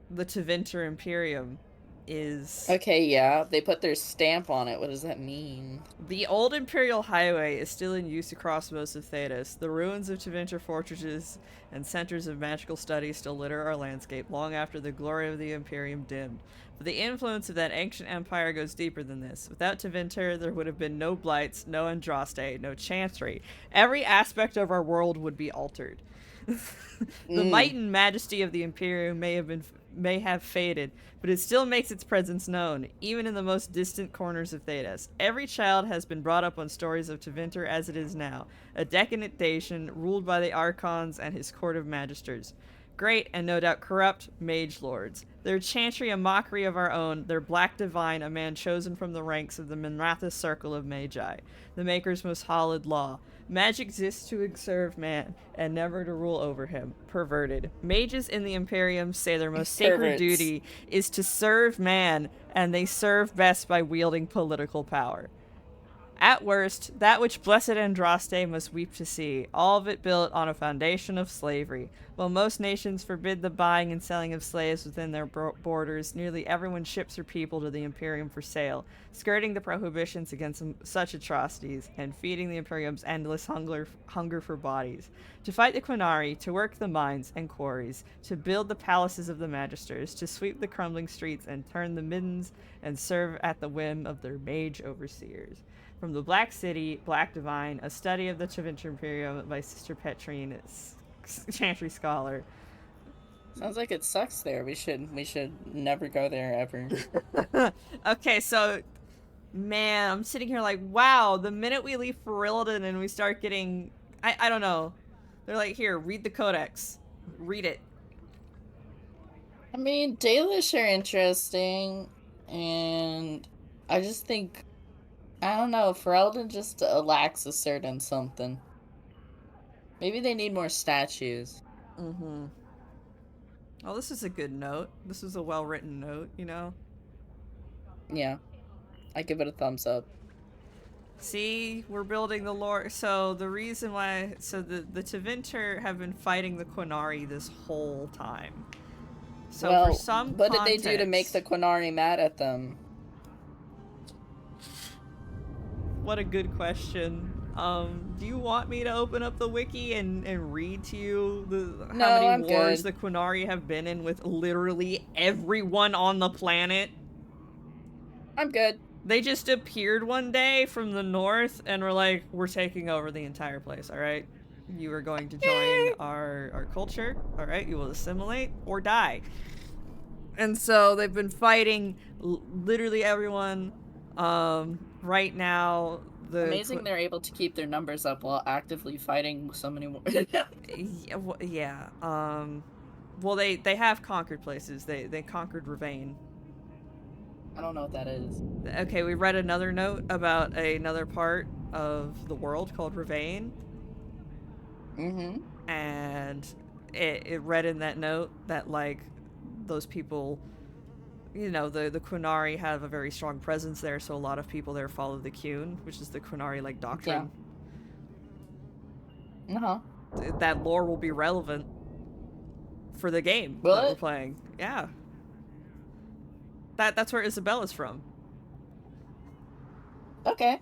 The Tevinter Imperium is... Okay, yeah, they put their stamp on it. What does that mean? The old Imperial Highway is still in use across most of Thetis. The ruins of Tevinter fortresses and centers of magical study still litter our landscape long after the glory of the Imperium dimmed. But the influence of that ancient empire goes deeper than this. Without Tevinter, there would have been no Blights, no Andraste, no Chantry. Every aspect of our world would be altered. The might and majesty of the Imperium may have faded, but it still makes its presence known, even in the most distant corners of Thetis. Every child has been brought up on stories of Tevinter as it is now, a decadent nation ruled by the Archons and his court of magisters. Great, and no doubt corrupt, mage lords. Their chantry a mockery of our own, their black divine a man chosen from the ranks of the Minrathous circle of magi, the Maker's most hallowed law. Magic exists to serve man, and never to rule over him. Perverted. Mages in the Imperium say their most sacred Perverts. duty is to serve man, and they serve best by wielding political power. At worst, that which blessed Andraste must weep to see, all of it built on a foundation of slavery. While most nations forbid the buying and selling of slaves within their borders, nearly everyone ships her people to the Imperium for sale, skirting the prohibitions against such atrocities, and feeding the Imperium's endless hunger for bodies. To fight the Quinari, to work the mines and quarries, to build the palaces of the Magisters, to sweep the crumbling streets and turn the middens, and serve at the whim of their mage overseers. From the Black City, Black Divine, a study of the Tevinter Imperium by Sister Petrine, Chantry Scholar. Sounds like it sucks there. We should never go there ever. Okay, so, man, I'm sitting here like, wow, the minute we leave Ferelden and we start getting, I don't know. They're like, here, read the Codex. Read it. I mean, Dalish are interesting, and I just think, I don't know, Ferelden just lacks a certain something. Maybe they need more statues. Mm-hmm. Oh, this is a good note. This is a well-written note, you know? Yeah. I give it a thumbs up. See, we're building the lore. So the reason why, so the Tevinter have been fighting the Quinari this whole time. So well, for some what did they do to make context- the Quinari mad at them? What a good question. Do you want me to open up the wiki and read to you how No, many I'm wars good. the Quinari have been in with literally everyone on the planet? I'm good. They just appeared one day from the north and were like, we're taking over the entire place, alright? You are going to join our culture, alright? You will assimilate or die. And so they've been fighting literally everyone. Right now, Amazing they're able to keep their numbers up while actively fighting so many more. Yeah. Well, they have conquered places. They conquered Ravane. I don't know what that is. Okay, we read another note about another part of the world called Ravane. Mm-hmm. And it read in that note that, like, those people, you know, the Qunari have a very strong presence there, so a lot of people there follow the Qun, which is the Qunari, like, doctrine. Yeah. Uh-huh. That lore will be relevant for the game that we're playing. Yeah. That's where Isabella's from. Okay.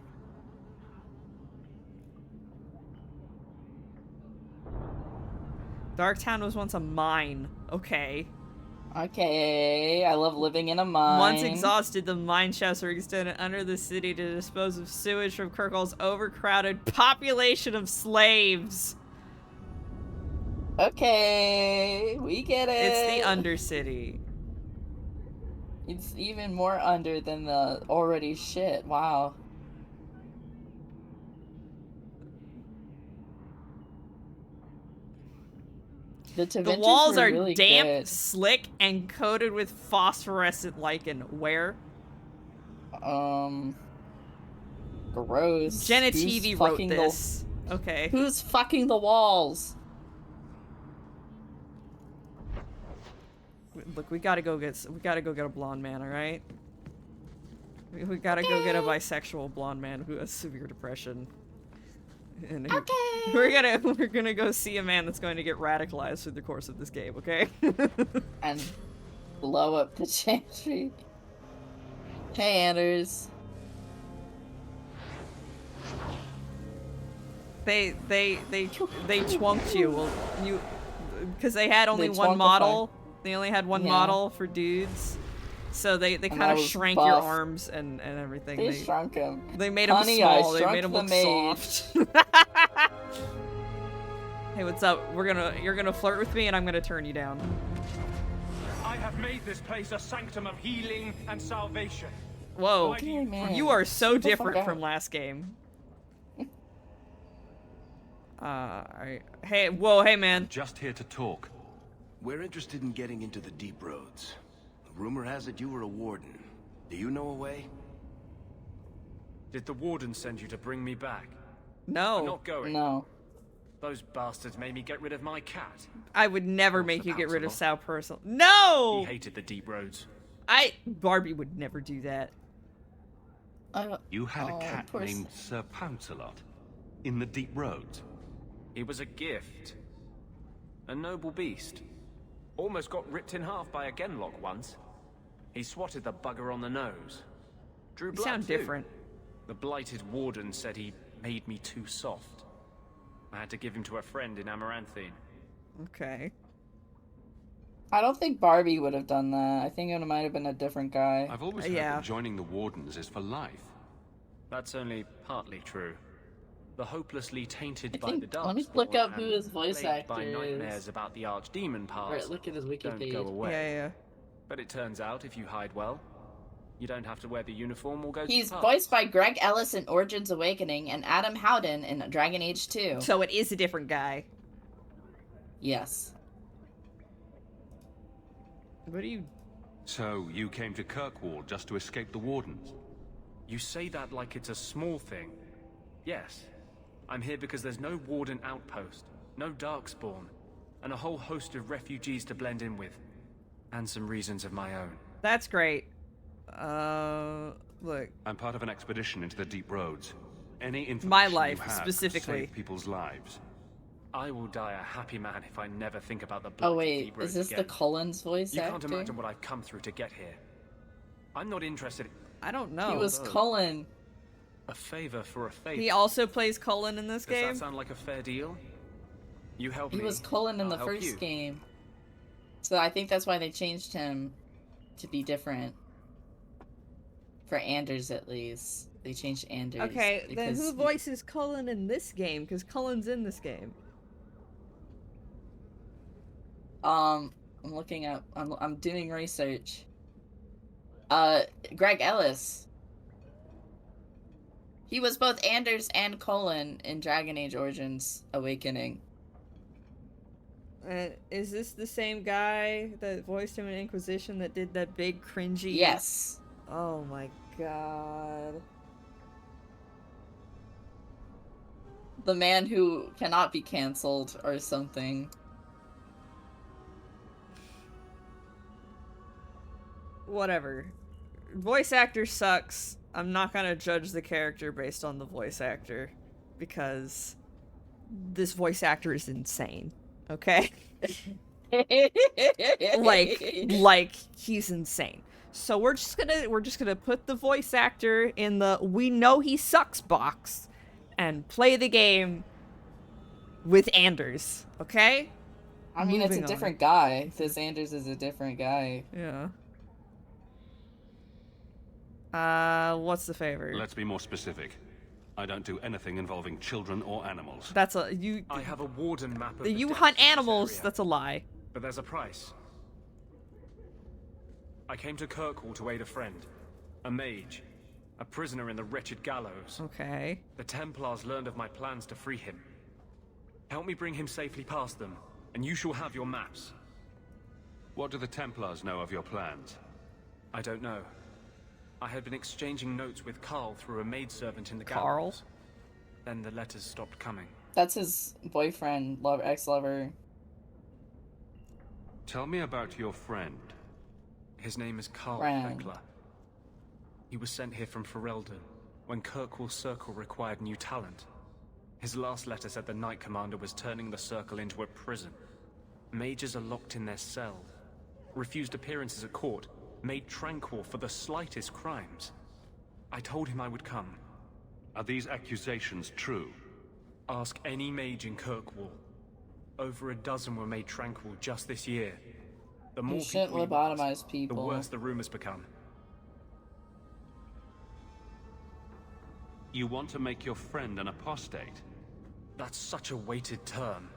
Darktown was once a mine. Okay. Okay, I love living in a mine. Once exhausted, the mine shafts were extended under the city to dispose of sewage from Kirkall's overcrowded population of slaves. Okay, we get it. It's the Undercity. It's even more under than the already shit. Wow. The walls are really damp, good. slick, and coated with phosphorescent lichen. Where? Gross. Genitivi wrote this. Okay. Who's fucking the walls? Look, we gotta go get a blonde man, all right? We gotta go get a bisexual blonde man who has severe depression. And we're gonna go see a man that's going to get radicalized through the course of this game, okay? And blow up the chantry. Hey, Anders. They twonked you. Well, because they had only one model. They only had one model for dudes. So they kind of shrank your arms and everything. They shrunk him. They made him small. They made him look soft. Hey, what's up? You're gonna flirt with me, and I'm gonna turn you down. I have made this place a sanctum of healing and salvation. Whoa, okay, man. You are so different from last game. Hey, whoa, hey, man. Just here to talk. We're interested in getting into the deep roads. Rumor has it you were a warden. Do you know a way? Did the warden send you to bring me back? No. I'm not going. No. Those bastards made me get rid of my cat. I would never make you get rid of Sal Personal. No! He hated the deep roads. Barbie would never do that. You had a cat named Sir Pouncelot in the deep roads. He was a gift. A noble beast. Almost got ripped in half by a Genlock once. He swatted the bugger on the nose. Drew blood, You sound too. different. The blighted warden said he made me too soft. I had to give him to a friend in Amaranthine. Okay. I don't think Barbie would have done that. I think it might have been a different guy. I've always heard that joining the Wardens is for life. That's only partly true. The hopelessly tainted by the dark. Let me look up who his voice actor by is. nightmares about the archdemon past. Right, look at his wiki don't page. go away. Yeah. But it turns out if you hide well, you don't have to wear the uniform or go. He's to the voiced by Greg Ellis in Origins Awakening and Adam Howden in Dragon Age 2. So it is a different guy. Yes. What do you... So you came to Kirkwall just to escape the Wardens? You say that like it's a small thing. Yes. I'm here because there's no Warden outpost, no Darkspawn, and a whole host of refugees to blend in with. And some reasons of my own. That's great. Look. I'm part of an expedition into the deep roads. Any information My life, you have specifically. Could save people's lives. I will die a happy man if I never think about the blood. Oh wait, is this again. the Collins voice You actor? can't imagine what I've come through to get here. I'm not interested. I don't know. He was Cullen. A favor for a favor. He also plays Cullen in this Does game? that sound like a fair deal? You help me. He was Cullen in the I'll help first you. game. So I think that's why they changed him to be different. For Anders, at least. They changed Anders. Okay, then because who voices Cullen in this game? Because Cullen's in this game. I'm looking up. I'm doing research. Greg Ellis. He was both Anders and Colin in Dragon Age Origins Awakening. Is this the same guy that voiced him in Inquisition that did that big cringy? Yes. Oh my god. The man who cannot be canceled or something. Whatever. Voice actor sucks. I'm not gonna judge the character based on the voice actor, because this voice actor is insane. Okay? like he's insane. So we're just gonna put the voice actor in the "we know he sucks" box and play the game with Anders, okay? I mean, it's a different guy. This Anders is a different guy. Yeah. What's the favor? Let's be more specific. I don't do anything involving children or animals. That's a you. I have a warden map of The the you depths hunt of this animals. area. That's a lie. But there's a price. I came to Kirkwall to aid a friend, a mage, a prisoner in the wretched gallows. Okay. The Templars learned of my plans to free him. Help me bring him safely past them, and you shall have your maps. What do the Templars know of your plans? I don't know. I had been exchanging notes with Carl through a maidservant in the Carl? gallows. Then the letters stopped coming. That's his boyfriend, ex-lover. Tell me about your friend. His name is Carl Friend. Beckler. He was sent here from Ferelden when Kirkwall Circle required new talent. His last letter said the Knight Commander was turning the Circle into a prison. Mages are locked in their cell, refused appearances at court, made tranquil for the slightest crimes. I told him I would come. Are these accusations true? Ask any mage in Kirkwall. Over a dozen were made tranquil just this year. The more You shouldn't people lobotomize the people. worse the rumors become. You want to make your friend an apostate? That's such a weighted term.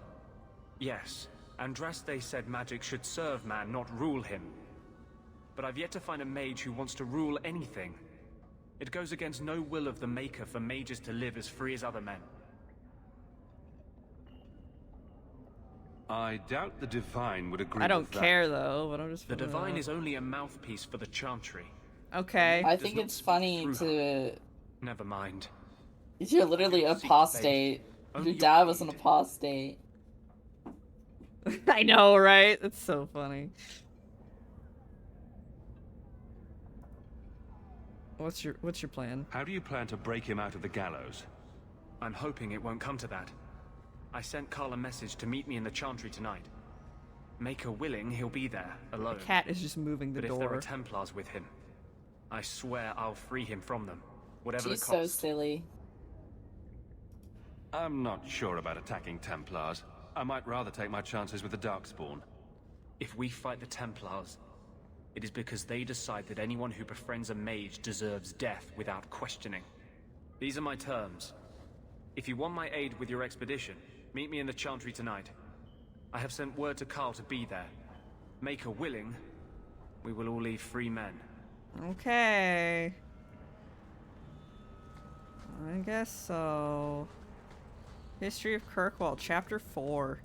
Yes, Andraste said magic should serve man, not rule him. But I've yet to find a mage who wants to rule anything. It goes against no will of the Maker for mages to live as free as other men. I doubt the Divine would agree I don't with that. care though, but I'm just. The Divine is only a mouthpiece for the Chantry. Okay. I think it's funny to... Never mind. You're literally apostate. Your dad was an apostate. I know, right? That's so funny. What's your plan? How do you plan to break him out of the gallows? I'm hoping it won't come to that. I sent Carl a message to meet me in the Chantry tonight. Maker willing, he'll be there, alone. The cat is just moving the But door. if there are Templars with him, I swear I'll free him from them, whatever She's the so cost. silly. I'm not sure about attacking Templars. I might rather take my chances with the Darkspawn. If we fight the Templars, it is because they decide that anyone who befriends a mage deserves death without questioning. These are my terms. If you want my aid with your expedition, meet me in the Chantry tonight. I have sent word to Carl to be there. Maker willing, we will all leave free men. Okay. I guess so. History of Kirkwall, Chapter 4.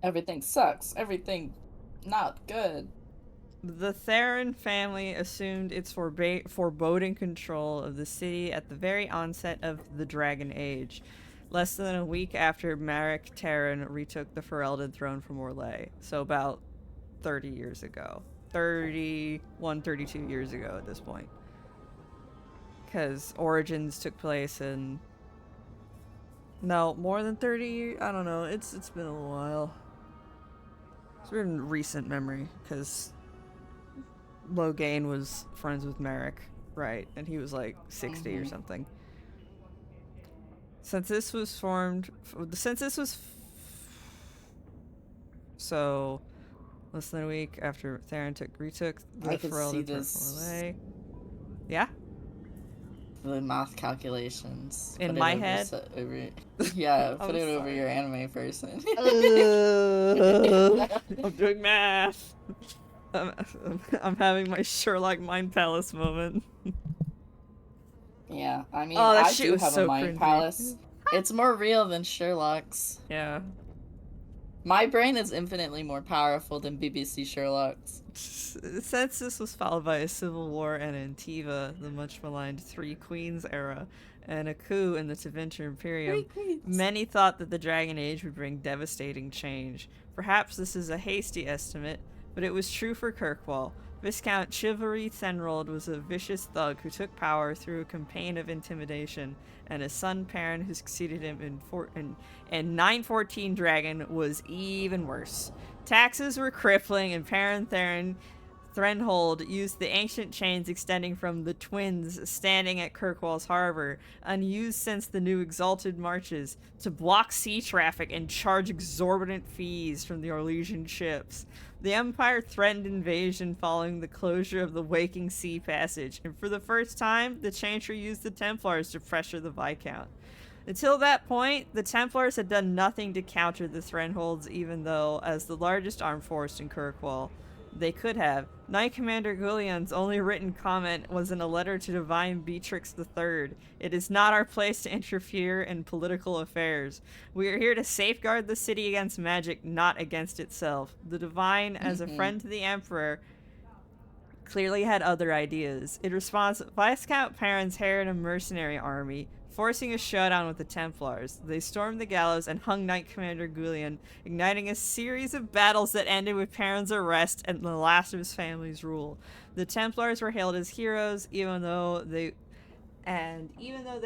Everything sucks. Everything not good. The Theron family assumed its foreboding control of the city at the very onset of the Dragon Age, less than a week after Marek Terran retook the Ferelden throne from Orlais. So about 30 years ago. 31, 32 years ago at this point. Because Origins took place in... No, more than 30 years? I don't know. It's been a little while. It's been recent memory, because Loghain was friends with Merrick, right? And he was like 60 or something. Since this was formed... So, less than a week after Theron retook the I can see Ferelden from this. Orlais. Yeah? The math calculations. In Put it my over head? Yeah, I'm put it over sorry. your anime person. I'm doing math. I'm having my Sherlock Mind Palace moment. Yeah, I mean, Oh, that I shit do was have so a mind cringy. palace. It's more real than Sherlock's. Yeah. My brain is infinitely more powerful than BBC Sherlock's. The census was followed by a civil war in Antiva, the much maligned Three Queens era, and a coup in the Tevinter Imperium. Many thought that the Dragon Age would bring devastating change. Perhaps this is a hasty estimate, but it was true for Kirkwall. Viscount Chivalry Thenrold was a vicious thug who took power through a campaign of intimidation, and his son Perrin, who succeeded him in 914 Dragon, was even worse. Taxes were crippling, and Perrin Threnhold used the ancient chains extending from the twins standing at Kirkwall's harbor, unused since the new Exalted Marches, to block sea traffic and charge exorbitant fees from the Orlesian ships. The Empire threatened invasion following the closure of the Waking Sea Passage, and for the first time, the Chantry used the Templars to pressure the Viscount. Until that point, the Templars had done nothing to counter the Threnholds, even though, as the largest armed force in Kirkwall, they could have. Knight Commander Gullian's only written comment was in a letter to Divine Beatrix III. It is not our place to interfere in political affairs. We are here to safeguard the city against magic, not against itself. The Divine, as a friend to the Emperor, clearly had other ideas. In response, Viscount Perrin's hired a mercenary army, forcing a showdown with the Templars. They stormed the gallows and hung Knight Commander Gullian, igniting a series of battles that ended with Perrin's arrest and the last of his family's rule. The Templars were hailed as heroes, even though they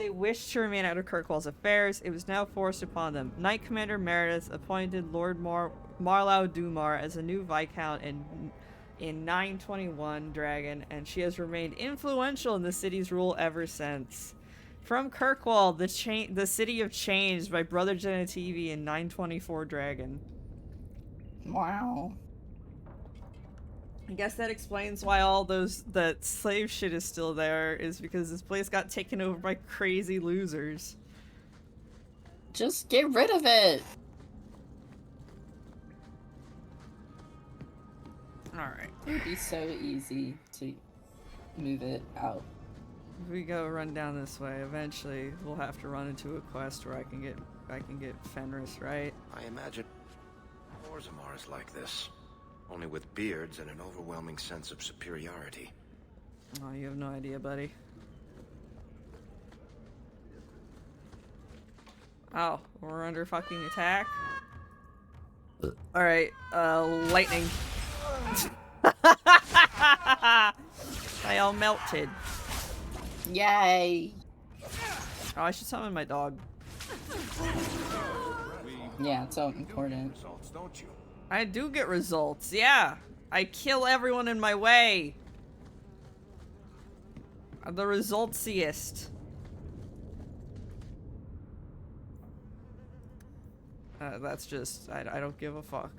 wished to remain out of Kirkwall's affairs, it was now forced upon them. Knight Commander Meredith appointed Lord Marlau Dumar as a new Viscount in 921 Dragon, and she has remained influential in the city's rule ever since. From Kirkwall, the City of Change by Brother Genitivi in 924 Dragon. Wow. I guess that explains why all that slave shit is still there, is because this place got taken over by crazy losers. Just get rid of it! Alright. It would be so easy to move it out. If we go run down this way, eventually we'll have to run into a quest where I can get Fenris, right? I imagine Orzammar is like this, only with beards and an overwhelming sense of superiority. Oh, you have no idea, buddy. Oh, we're under fucking attack? Alright, lightning. They all melted. Yay! Oh, I should summon my dog. Yeah, it's so important. I do get results, yeah. I kill everyone in my way. I'm the resultsiest. That's just, I don't give a fuck.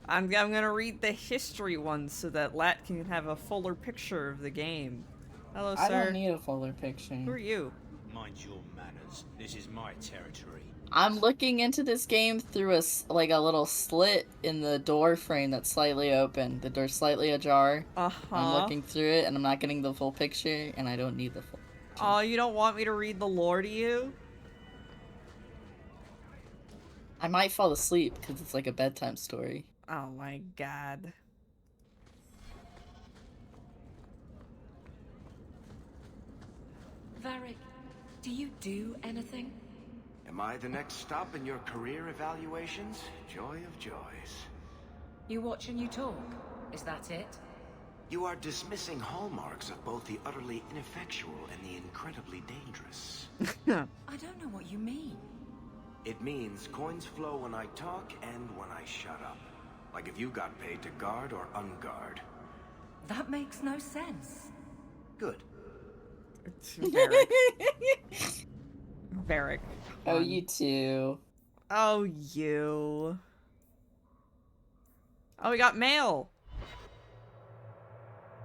I'm gonna read the history ones so that Lat can have a fuller picture of the game. Hello, sir. I don't need a fuller picture. Who are you? Mind your manners. This is my territory. I'm looking into this game through a little slit in the door frame that's slightly open. The door's slightly ajar. I'm looking through it and I'm not getting the full picture, and I don't need the full picture. Oh, you don't want me to read the lore to you? I might fall asleep because it's like a bedtime story. Oh my god. Varric, do you do anything? Am I the next stop in your career evaluations? Joy of joys. You watch and you talk. Is that it? You are dismissing hallmarks of both the utterly ineffectual and the incredibly dangerous. I don't know what you mean. It means coins flow when I talk and when I shut up. Like if you got paid to guard or unguard. That makes no sense. Good. Varric. Oh, you too. Oh, you. Oh, we got mail.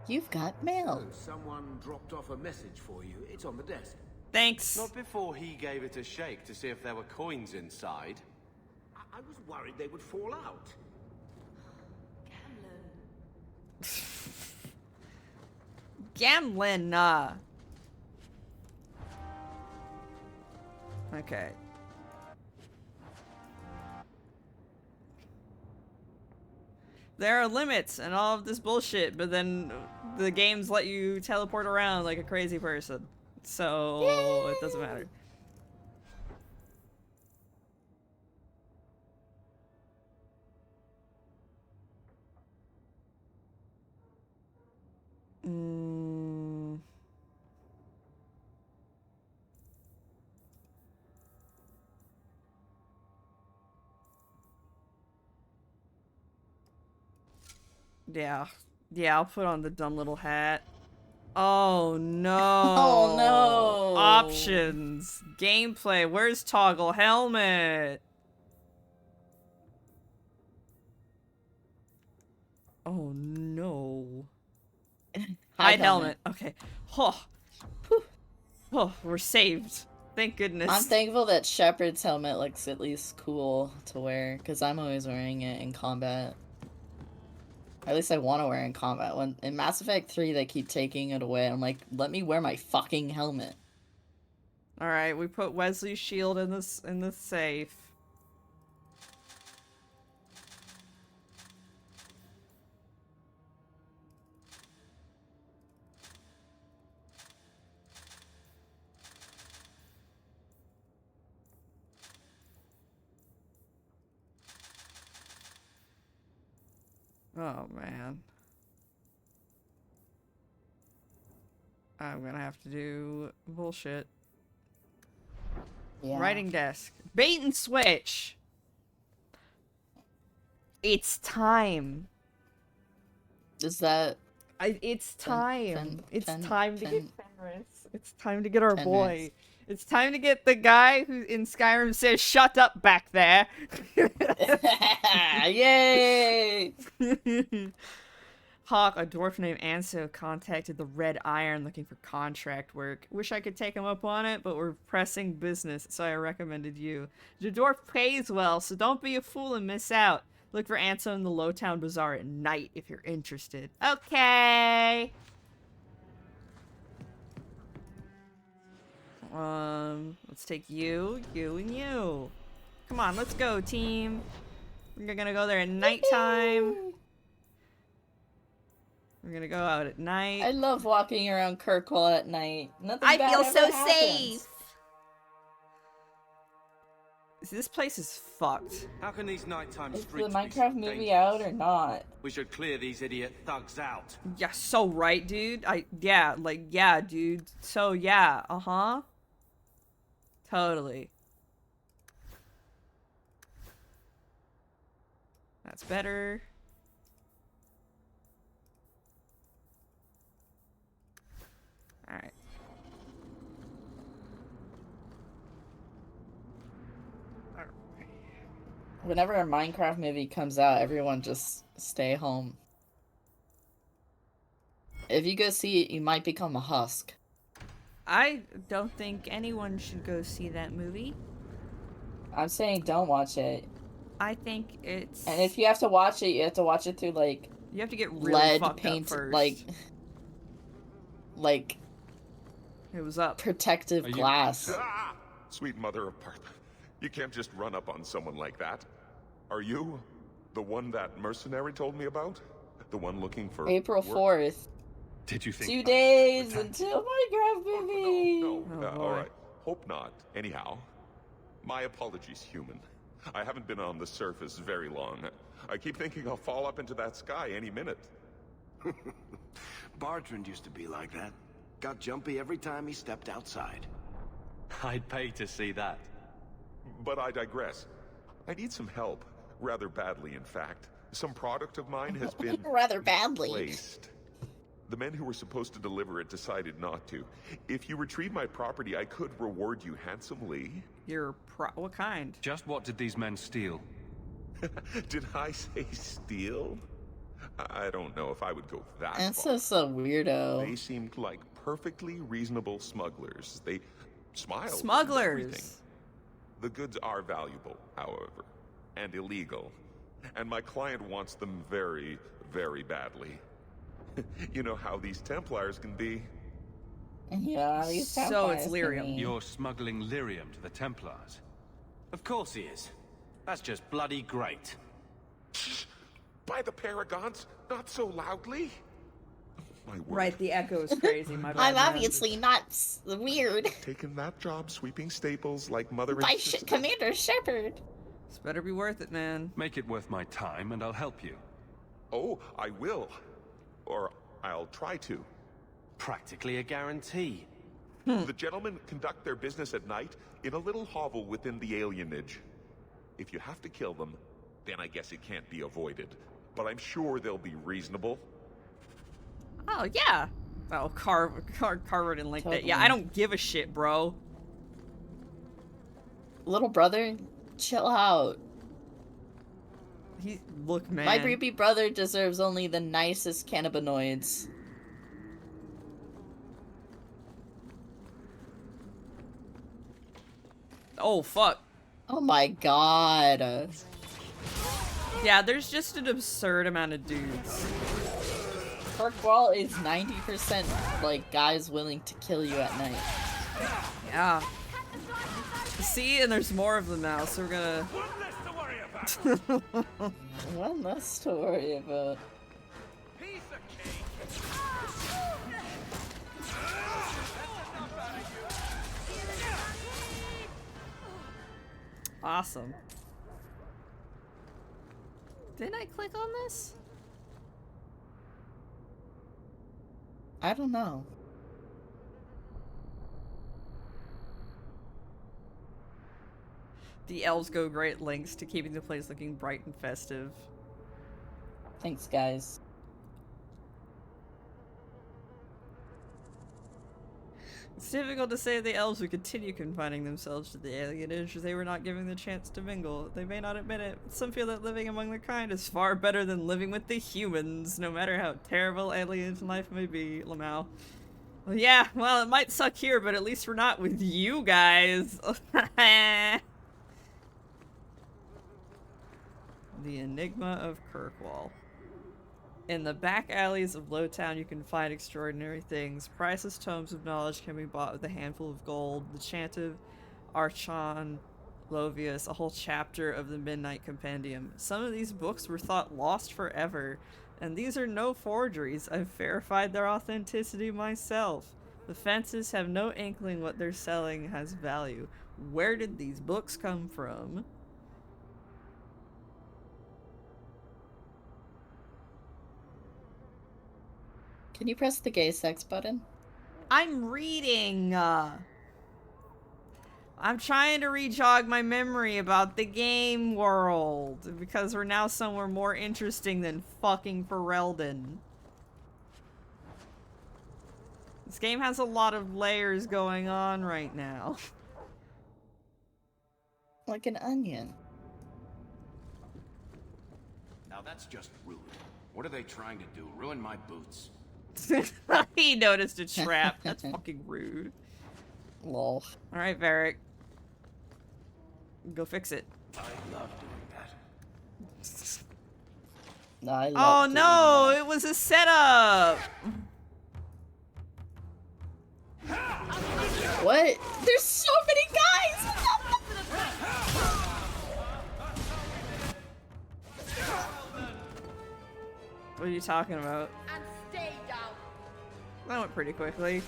You've got mail. Someone dropped off a message for you. It's on the desk. Thanks. Not before he gave it a shake to see if there were coins inside. I was worried they would fall out. Gamlin, Okay. There are limits and all of this bullshit, but then the games let you teleport around like a crazy person. So it doesn't matter. Yeah. Yeah, I'll put on the dumb little hat. Oh no. Oh no. Options. Gameplay. Where's toggle helmet? Oh no. Hide helmet. Okay. Oh. Oh, we're saved. Thank goodness. I'm thankful that Shepard's helmet looks at least cool to wear, because I'm always wearing it in combat. At least I want to wear it in combat. When in Mass Effect 3 they keep taking it away, I'm like, let me wear my fucking helmet. Alright, we put Wesley's shield in the safe. Oh, man. I'm gonna have to do bullshit. Yeah. Writing desk. Bait and switch! It's time. Is that... It's time. It's time to get Fenris. It's time to get our Fenris. boy. It's time to get the guy who in Skyrim says, "Shut up back there." Yay! Hawk, a dwarf named Anso, contacted the Red Iron looking for contract work. Wish I could take him up on it, but we're pressing business, so I recommended you. The dwarf pays well, so don't be a fool and miss out. Look for Anso in the Lowtown Bazaar at night if you're interested. Okay! Let's take you, and you. Come on, let's go, team. We're gonna go there at nighttime. We're gonna go out at night. I love walking around Kirkwall at night. Nothing I bad feel ever so happens. safe. This place is fucked. How can these nighttime Is the streets Minecraft be so movie dangerous? out or not? We should clear these idiot thugs out. Yeah, so right, dude. Yeah, dude. So yeah, uh-huh. Totally. That's better. Alright. Whenever a Minecraft movie comes out, everyone just stay home. If you go see it, you might become a husk. I don't think anyone should go see that movie. I'm saying don't watch it. I think it's... And if you have to watch it, you have to watch it through, like... You have to get really lead fucked paint, up first. Like... It was up. Protective glass. Ah! Sweet mother of Partha. You can't just run up on someone like that. Are you the one that mercenary told me about? The one looking for April work? 4th. Did you think 2 days until Minecraft movie! No, alright. Hope not. Anyhow, my apologies, human. I haven't been on the surface very long. I keep thinking I'll fall up into that sky any minute. Bartrand used to be like that. Got jumpy every time he stepped outside. I'd pay to see that. But I digress. I need some help. Rather badly, in fact. Some product of mine has been... Rather badly. ...placed. The men who were supposed to deliver it decided not to. If you retrieve my property, I could reward you handsomely. What kind? Just what did these men steal? Did I say steal? I don't know if I would go that far. That's just a weirdo. They seemed like perfectly reasonable smugglers. They smiled. Smugglers! And everything. The goods are valuable, however, and illegal. And my client wants them very, very badly. You know how these Templars can be. Yeah, these So it's vampires lyrium. can eat. You're smuggling lyrium to the Templars. Of course he is. That's just bloody great. By the Paragons, not so loudly. My word. Right, the echo is crazy. My bad. I'm man. obviously not weird. Taking that job sweeping stables like mother and By sister. Commander Shepard. This better be worth it, man. Make it worth my time, and I'll help you. Oh, I will. Or I'll try to. Practically a guarantee. The gentlemen conduct their business at night in a little hovel within the alienage. If you have to kill them, then I guess it can't be avoided. But I'm sure they'll be reasonable. Oh, yeah. Oh, Carver didn't like that. Yeah, Totally. I don't give a shit, bro. Little brother, chill out. Look, man. My creepy brother deserves only the nicest cannabinoids. Oh, fuck. Oh my god. Yeah, there's just an absurd amount of dudes. Kirkwall is 90% like guys willing to kill you at night. Yeah. See, and there's more of them now, so we're gonna... One less to worry about. Awesome. Didn't I click on this? I don't know. The elves go great lengths to keeping the place looking bright and festive. Thanks, guys. It's difficult to say the elves would continue confining themselves to the alienage if they were not given the chance to mingle. They may not admit it, but some feel that living among their kind is far better than living with the humans, no matter how terrible alien life may be, Lamau. Well, yeah, well, it might suck here, but at least we're not with you guys. The Enigma of Kirkwall. In the back alleys of Lowtown, you can find extraordinary things. Priceless tomes of knowledge can be bought with a handful of gold. The Chant of Archon Lovius, a whole chapter of the Midnight Compendium. Some of these books were thought lost forever, and these are no forgeries. I've verified their authenticity myself. The fences have no inkling what they're selling has value. Where did these books come from? Can you press the gay sex button? I'm reading. I'm trying to re-jog my memory about the game world, because we're now somewhere more interesting than fucking Ferelden. This game has a lot of layers going on right now. Like an onion. Now that's just rude. What are they trying to do? Ruin my boots? He noticed a trap. That's fucking rude. Lol. Alright, Varric. Go fix it. I love doing that. I Oh love no, it was a setup! What? There's so many guys! What are you talking about? And stay down. That went pretty quickly.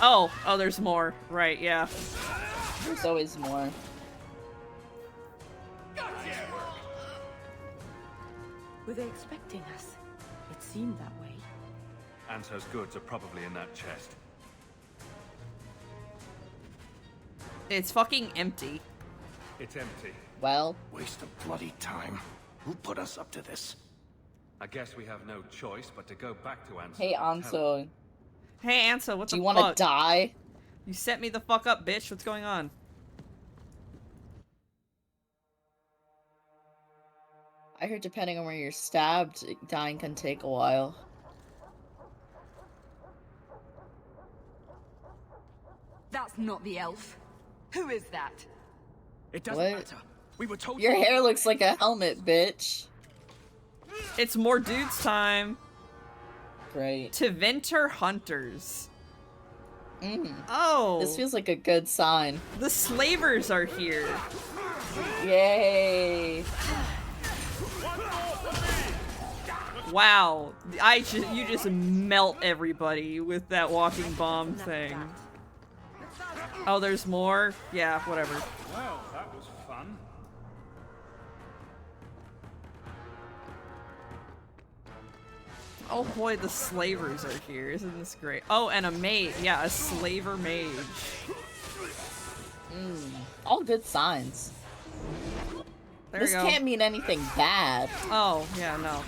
Oh, there's more. Right, yeah. There's always more. Were they expecting us? It seemed that way. Anto's goods are probably in that chest. It's fucking empty. It's empty. Well, waste of bloody time. Who put us up to this? I guess we have no choice but to go back to Anso. Hey, Anso. Hey, Anso, what the fuck? Do you want to die? You set me the fuck up, bitch. What's going on? I heard depending on where you're stabbed, dying can take a while. That's not the elf. Who is that? It doesn't What? matter. We were told Your hair looks like a helmet, bitch. It's more dudes time. Great. To Venter Hunters. Oh! This feels like a good sign. The slavers are here! Yay! Wow. You just melt everybody with that walking bomb thing. Oh, there's more? Yeah, whatever. Well, that was fun. Oh boy, the slavers are here. Isn't this great? Oh, and a mage. Yeah, a slaver mage. All good signs. This can't mean anything bad. Oh, yeah, no.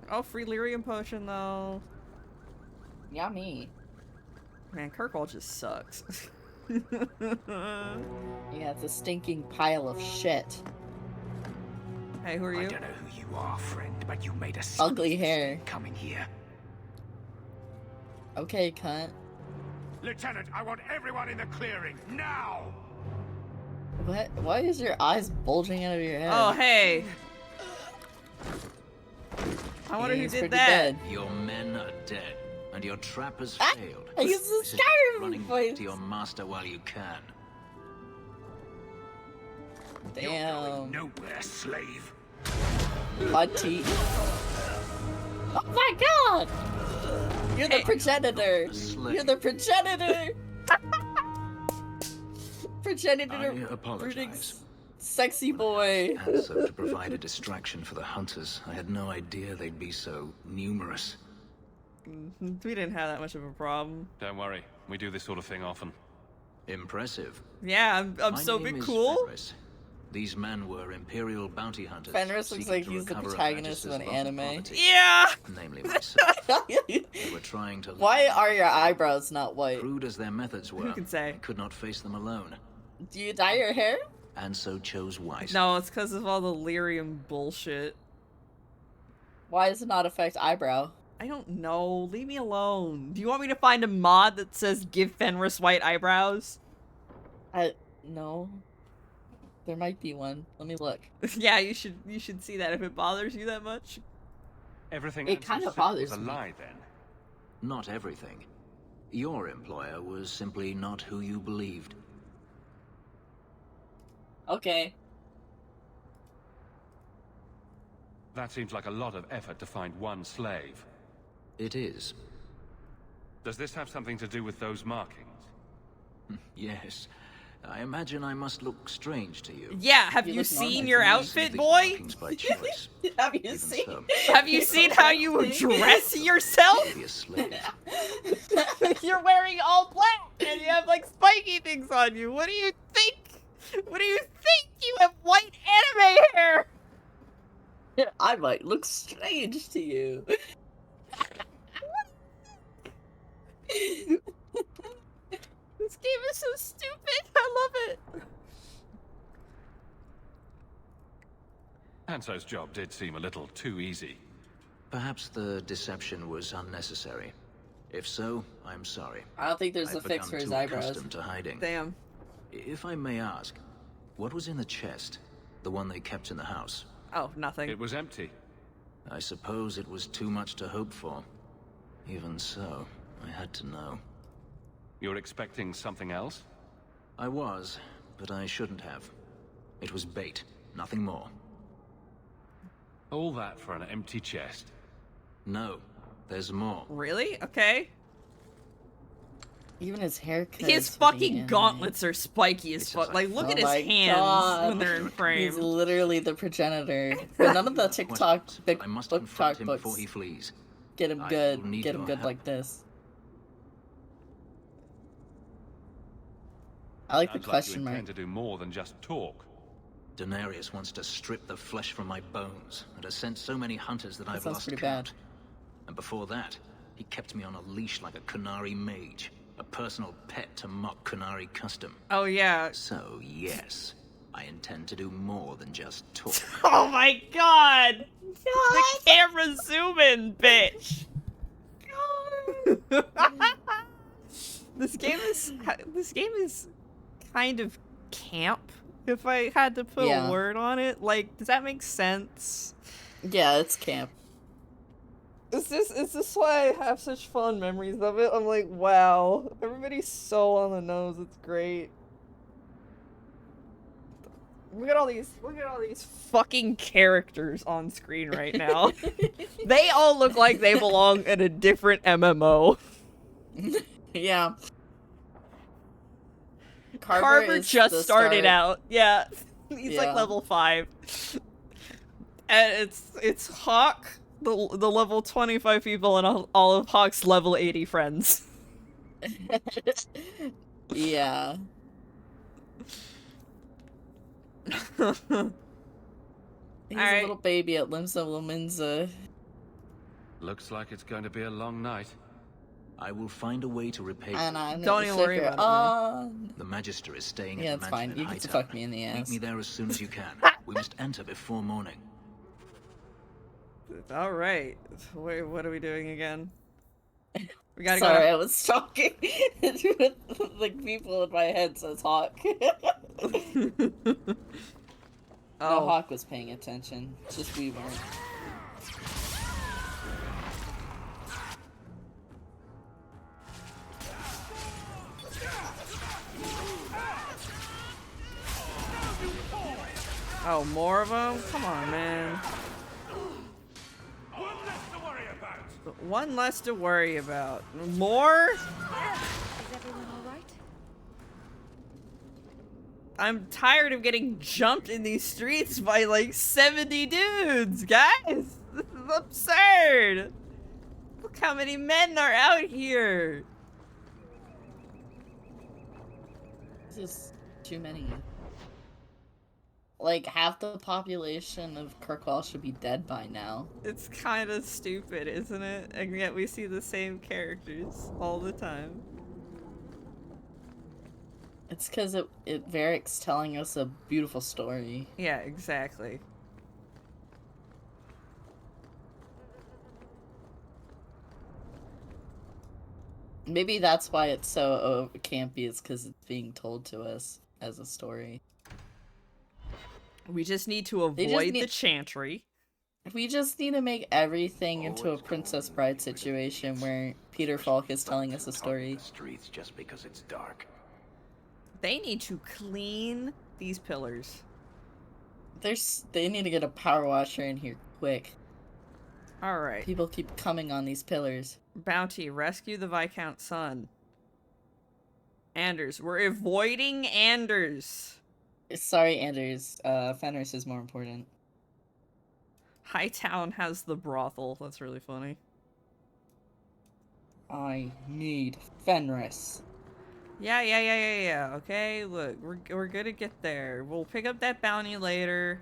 Oh, free lyrium potion, though. Yummy. Man, Kirkwall just sucks. Yeah, it's a stinking pile of shit. Hey, who are you? I don't know who you are, friend, but you made a ugly hair coming here. Okay, cunt. Lieutenant, I want everyone in the clearing now. What? Why is your eyes bulging out of your head? Oh, hey. I wonder who did that. Dead. Your men are dead, and your trap has failed. I use the This is Skyrim running voice. back to your master while you can. Damn. Nowhere, slave. Putty. Oh my god! You're the progenitor! You're the progenitor! Progenitor brooding sexy boy. And so to provide a distraction for the hunters, I had no idea they'd be so numerous. We didn't have that much of a problem. Don't worry, we do this sort of thing often. Impressive. Yeah, I'm My so name big is1 Fenris. These men were Imperial bounty hunters. Fenris looks seeking like to he's the recover a protagonist of an Majesty's love anime. property, Yeah! namely myself. They were trying to. Why are your eyebrows not white? Crude as their methods were, Who can say? I could not face them alone, Do you dye your hair? and so chose wisely. No, it's because of all the lyrium bullshit. Why does it not affect eyebrow? I don't know. Leave me alone. Do you want me to find a mod that says give Fenris white eyebrows? No. There might be one. Let me look. Yeah, you should see that if it bothers you that much. Everything It kind of bothers was a me. lie then. Not everything. Your employer was simply not who you believed. Okay. That seems like a lot of effort to find one slave. It is. Does this have something to do with those markings? Yes. I imagine I must look strange to you. Yeah, have you seen your outfit, boy? By choice. Have you seen? So, Have you seen how you dress yourself? maybe a slave. You're wearing all black and you have like spiky things on you. What do you think? What do you think? You have white anime hair. I might look strange to you. This game is so stupid. I love it. Hanso's job did seem a little too easy. Perhaps the deception was unnecessary. If so, I'm sorry. I don't think there's I've a fix become for his too eyebrows. accustomed to hiding. Damn. If I may ask, what was in the chest? The one they kept in the house? Oh, nothing. It was empty. I suppose it was too much to hope for. Even so, I had to know. You're expecting something else? I was, but I shouldn't have. It was bait, nothing more. All that for an empty chest. No, there's more. Really? Okay. Even his haircut. His fucking gauntlets are spiky as fuck. Like, look at his hands when they're in frame. He's literally the progenitor. But none of the TikTok, I must TikTok confront him books before he flees. get him I good. will need Get him your good help. like this. I like the Sounds question you mark. intend to do more than just talk. Denarius wants to strip the flesh from my bones, and has sent so many hunters that I've sounds lost pretty count. And before that, he kept me on a leash like a Kunari mage, a personal pet to mock Kunari custom. Oh, yeah. So, yes, I intend to do more than just talk. Oh my god! The camera zoom in, bitch! This game is kind of camp, if I had to put Yeah. a word on it. Like, does that make sense? Yeah, it's camp. Is this why I have such fond memories of it? I'm like, wow, everybody's so on the nose. It's great. Look at all these fucking characters on screen right now. They all look like they belong in a different MMO. Yeah. Carver just started out. Yeah. He's like Yeah. level 5. And it's Hawk, the level 25 people, and all of Hawk's level 80 friends. Yeah. He's a little baby at Limsa Lominza. Looks like it's going to be a long night. I will find a way to repay And you. I'm Don't even worry about it. The Magister is staying Yeah, at the it's mansion fine. in You can Hightown. fuck me in the Meet ass. me there as soon as you can. We must enter before morning. All right. Wait, what are we doing again? We gotta Sorry, go. I was talking with the people in my head says Hawk. No, Hawk was paying attention. Just we weren't. Oh, more of them? Come on, man. One less to worry about. More? Is everyone all right? I'm tired of getting jumped in these streets by like 70 dudes, guys. This is absurd. Look how many men are out here. This is too many. Like, half the population of Kirkwall should be dead by now. It's kind of stupid, isn't it? And yet we see the same characters all the time. It's because Varric's telling us a beautiful story. Yeah, exactly. Maybe that's why it's so campy, is because it's being told to us as a story. We just need to avoid the chantry. We just need to make everything into a Princess Bride situation where Peter Falk is telling us a story. Streets just because it's dark. They need to clean these pillars. They need to get a power washer in here quick. Alright. People keep coming on these pillars. Bounty, rescue the Viscount's son. Anders. We're avoiding Anders. Sorry, Anders. Fenris is more important. Hightown has the brothel. That's really funny. I need Fenris. Yeah. Okay, look, we're gonna get there. We'll pick up that bounty later.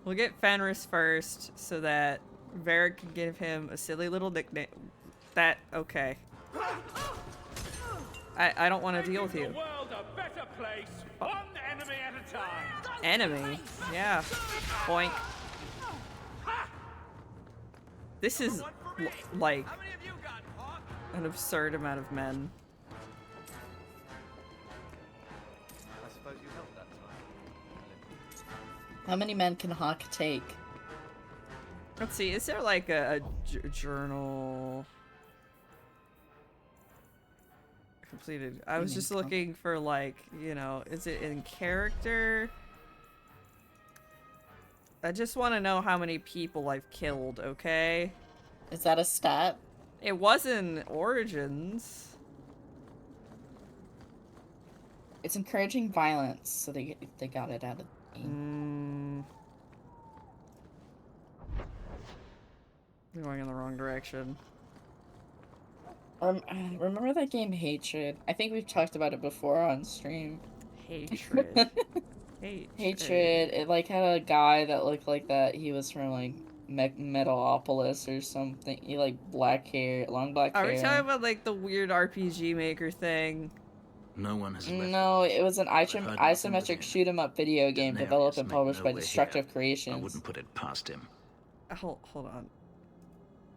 We'll get Fenris first, so that Varric can give him a silly little nickname. Okay. I don't want to deal with you. World a better place, one enemy at a time. Enemy? Yeah. Boink. This is, like, an absurd amount of men. I suppose you helped that time. How many men can Hawk take? Let's see, is there like a journal completed? I was just looking for, like, you know, is it in character? I just want to know how many people I've killed, okay? Is that a stat? It was in Origins. It's encouraging violence, so they got it out of the game. I'm going in the wrong direction. Remember that game Hatred? I think we've talked about it before on stream. Hatred. Hatred. It like had a guy that looked like that. He was from like Metalopolis or something. He like black hair, long black hair. Are we talking about like the weird RPG Maker thing? No one has left. No, it was an isometric shoot 'em up video game developed and published by Destructive Creations. I wouldn't put it past him. Hold on.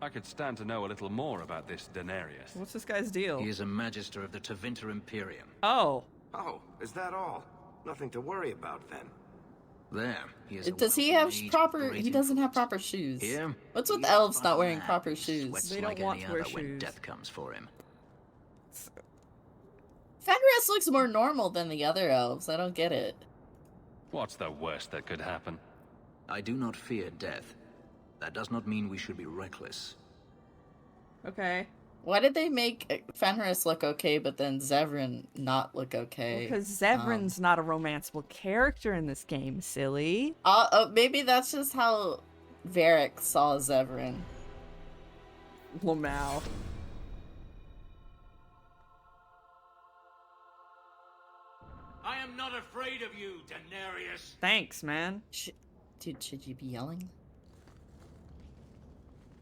I could stand to know a little more about this Denarius. What's this guy's deal? He is a magister of the Tevinter Imperium. Oh. Oh, is that all? Nothing to worry about then. There. He has Does he have proper? He doesn't have proper shoes. Here. What's with elves not wearing proper shoes? Sweats They don't like want any to wear other when shoes. death comes for him. Fenris looks more normal than the other elves. I don't get it. What's the worst that could happen? I do not fear death. That does not mean we should be reckless. Okay. Why did they make Fenris look okay, but then Zevran not look okay? Because Zevran's not a romanceable character in this game, silly. Maybe that's just how Varric saw Zevran. Lamau. I am not afraid of you, Daenerys. Thanks, man. Dude, should you be yelling?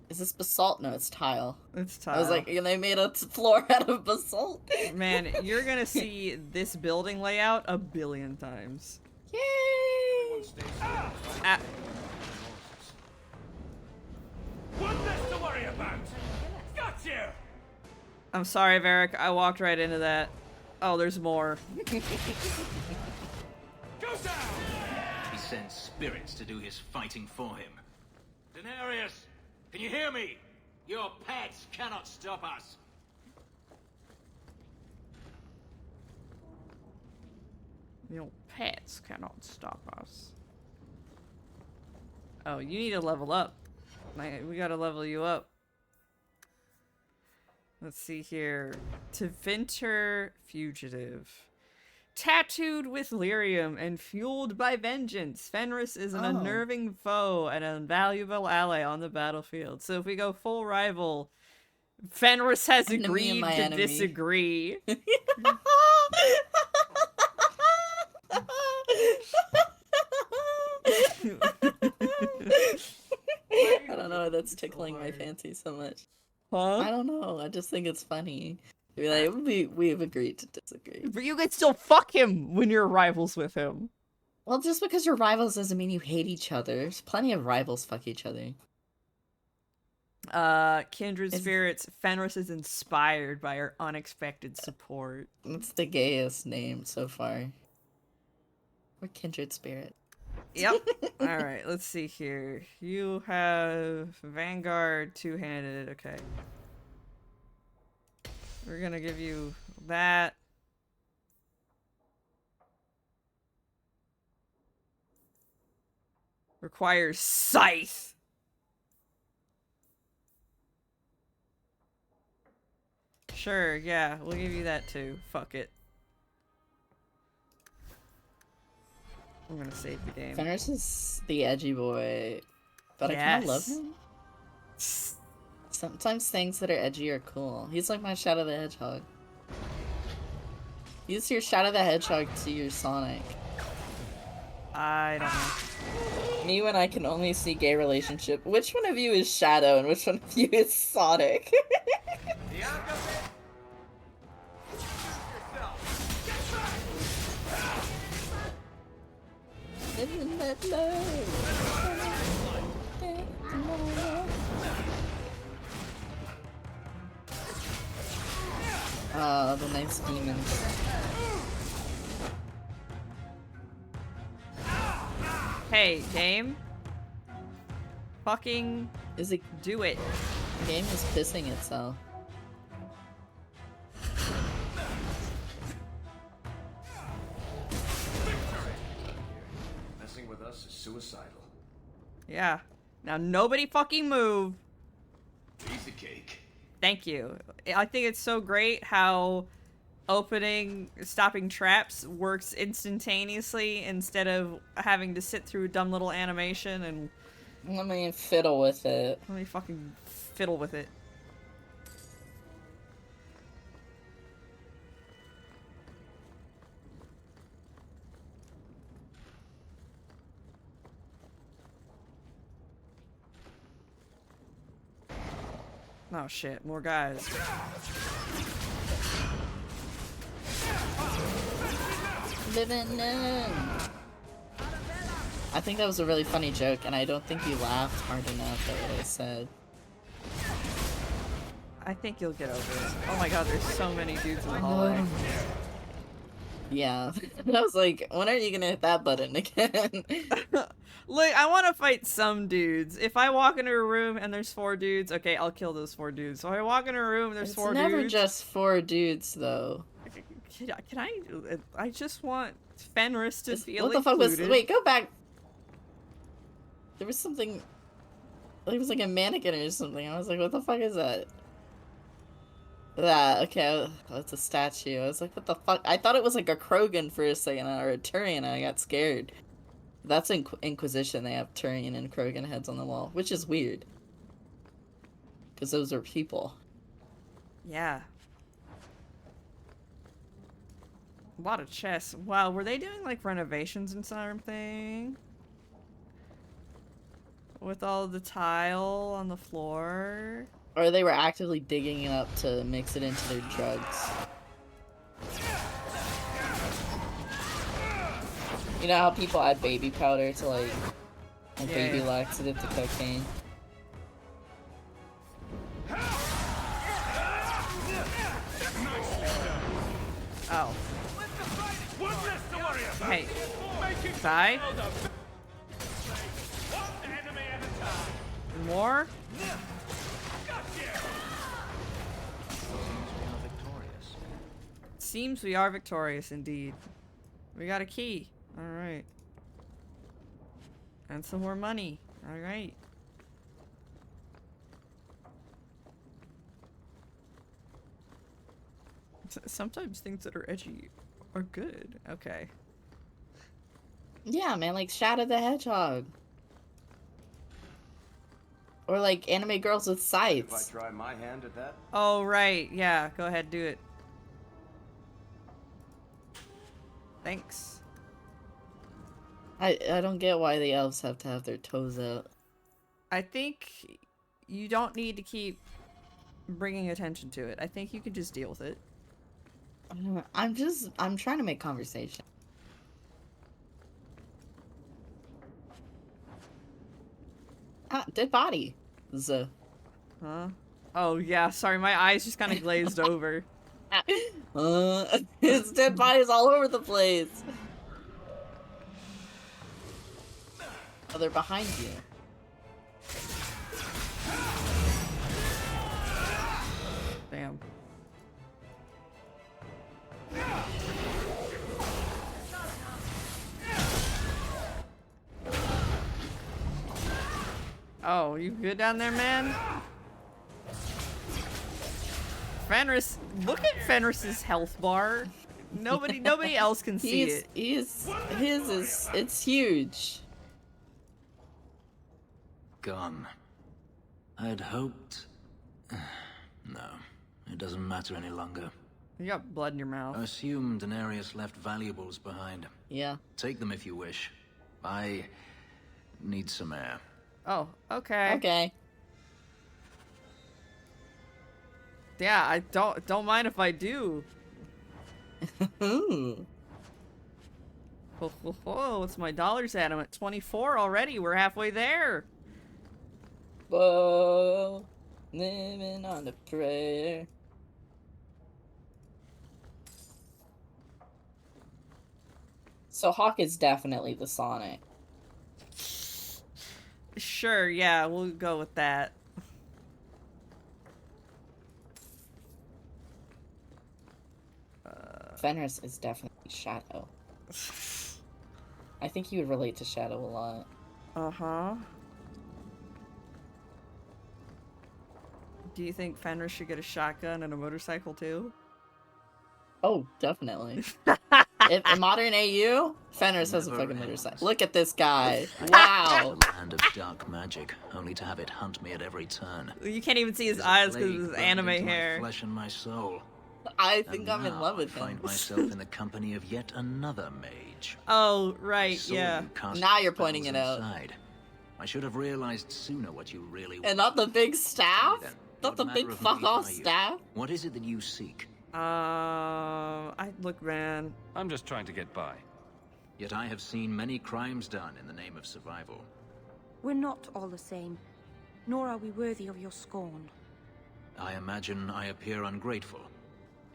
Is this basalt? No, it's tile. It's tile. I was like, they made a floor out of basalt. Man, you're gonna see this building layout a billion times. Yay! One less to worry about. Got you. I'm sorry, Varric. I walked right into that. Oh, there's more. Go down. He sends spirits to do his fighting for him. Daenerys, can you hear me? Your pets cannot stop us. Your pets cannot stop us. Oh, you need to level up. We gotta level you up. Let's see here. To Vinter Fugitive. Tattooed with lyrium and fueled by vengeance, Fenris is an unnerving foe and an invaluable ally on the battlefield. So if we go full rival, Fenris has agreed to disagree. I don't know why that's tickling my fancy so much. Huh? I don't know. I just think it's funny. Be like, we've agreed to disagree. But you can still fuck him when you're rivals with him. Well, just because you're rivals doesn't mean you hate each other. There's plenty of rivals fuck each other. Kindred Spirits, Fenris is inspired by her unexpected support. That's the gayest name so far. We're Kindred Spirit. Yep. Alright, let's see here. You have Vanguard two-handed. Okay. We're gonna give you that. Requires Scythe. Sure, yeah, we'll give you that too. Fuck it. I'm gonna save the game. Fenris is the edgy boy, but I kind of love him. Sometimes things that are edgy are cool. He's like my Shadow the Hedgehog. Use your Shadow the Hedgehog to your Sonic. I don't know. Me when I can only see gay relationship. Which one of you is Shadow and which one of you is Sonic? Living that oh, the nice demons. Hey, game. Fucking do it. The game is pissing itself. Messing with us is suicidal. Yeah. Now nobody fucking move. Piece of cake. Thank you. I think it's so great how stopping traps works instantaneously instead of having to sit through a dumb little animation and... Let me fiddle with it. Let me fucking fiddle with it. Oh shit, more guys. Living in. I think that was a really funny joke, and I don't think you laughed hard enough at what I said. I think you'll get over it. Oh my god, there's so many dudes in the hallway. Yeah. I was like, when are you gonna hit that button again? Look, I want to fight some dudes. If I walk into a room and there's 4 dudes, okay, I'll kill those 4 dudes. So if I walk into a room and there's 4 dudes... It's never just 4 dudes, though. Can I just want Fenris to feel What the fuck was... included. Wait, go back. There was something... It was like a mannequin or something. I was like, what the fuck is that? Okay, that's a statue. I was like, what the fuck? I thought it was like a Krogan for a second, or a Turian, and I got scared. That's Inquisition. They have Turian and Krogan heads on the wall, which is weird. Because those are people. Yeah. A lot of chests. Wow, were they doing like renovations and something? With all the tile on the floor? Or they were actively digging it up to mix it into their drugs. You know how people add baby powder to like baby laxative to cocaine? Oh. Hey. Die? More? Seems we are victorious indeed. We got a key. Alright. And some more money. Alright. Sometimes things that are edgy are good. Okay. Yeah, man, like Shadow the Hedgehog. Or like anime girls with scythes. If I try my hand at that? Oh, right. Yeah, go ahead, do it. Thanks. I don't get why the elves have to have their toes out. I think you don't need to keep bringing attention to it. I think you can just deal with it. I'm trying to make conversation. Ah, dead body. Huh? Oh, yeah, sorry, my eyes just kind of glazed over. His dead bodies all over the place. Oh, they're behind you. Damn. Oh, you good down there, man? Fenris, look at Fenris's health bar. Nobody else can see it. It's huge. Gone. I'd hoped... No, it doesn't matter any longer. You got blood in your mouth. I assume Daenerys left valuables behind. Yeah. Take them if you wish. I need some air. Oh, okay. Okay. Yeah, I don't mind if I do. Oh, what's my dollars at? I'm at 24 already. We're halfway there. Whoa, living on a prayer. So Hawk is definitely the Sonic. Sure, yeah, we'll go with that. Fenris is definitely Shadow. I think you would relate to Shadow a lot. Uh-huh. Do you think Fenris should get a shotgun and a motorcycle too? Oh, definitely. in modern AU, Fenris has a fucking motorcycle. Look at this guy. Wow. Land of dark magic, only to have it hunt me at every turn. You can't even see his eyes because of his anime hair. My flesh and my soul. I think I'm in love with him. I find myself in the company of yet another mage. Oh, right, yeah. Now you're pointing it out. I should have realized sooner what you really want. And not the big staff? Not the big fuck-off staff? What is it that you seek? Look, man. I'm just trying to get by. Yet I have seen many crimes done in the name of survival. We're not all the same, nor are we worthy of your scorn. I imagine I appear ungrateful.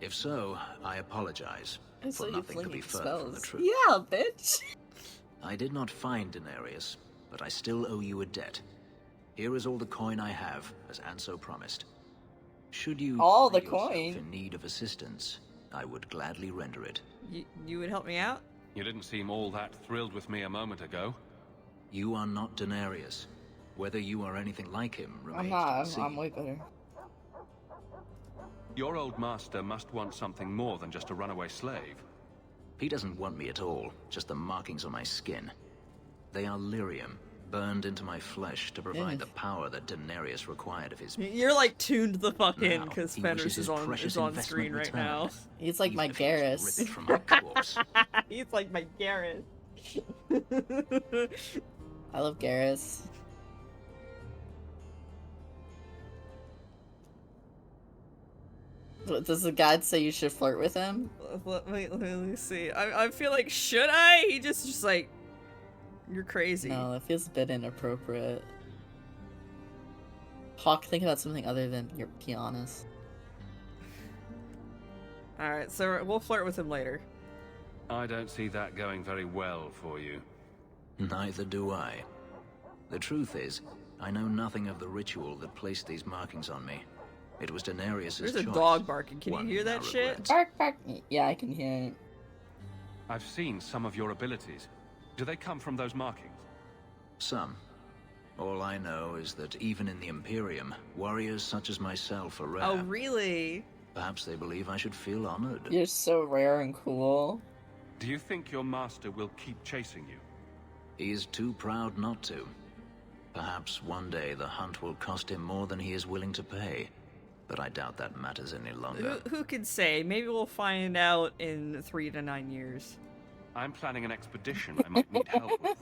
If so, I apologize So for you nothing could be flinging further from the spells. truth. Yeah, bitch. I did not find Denarius, but I still owe you a debt. Here is all the coin I have, as Anso promised. Should you all find the yourself coin in need of assistance, I would gladly render it. You would help me out? You didn't seem all that thrilled with me a moment ago. You are not Denarius. Whether you are anything like him remains I'm not. to be seen. I'm way better. Your old master must want something more than just a runaway slave. He doesn't want me at all, just the markings on my skin. They are lyrium, burned into my flesh to provide the power that Denarius required of his... You're like tuned the fuck in Now, because he Fenris wishes is his on precious screen right investment now. returned. He's like my Even if he must Garrus. rip it from my corpse. He's like my Garrus. I love Garrus. Does the guide say you should flirt with him? Let me see. I feel like, should I? He just like, you're crazy. No, that feels a bit inappropriate. Hawk, think about something other than your pianist. Alright, so we'll flirt with him later. I don't see that going very well for you. Neither do I. The truth is, I know nothing of the ritual that placed these markings on me. It was Denarius' choice. There's a dog barking. Can One you hear he that now shit? regrets. Bark, bark. Yeah, I can hear it. I've seen some of your abilities. Do they come from those markings? Some. All I know is that even in the Imperium, warriors such as myself are rare. Oh, really? Perhaps they believe I should feel honored. You're so rare and cool. Do you think your master will keep chasing you? He is too proud not to. Perhaps one day the hunt will cost him more than he is willing to pay. But I doubt that matters any longer. Who can say? Maybe we'll find out in 3 to 9 years. I'm planning an expedition I might need help with.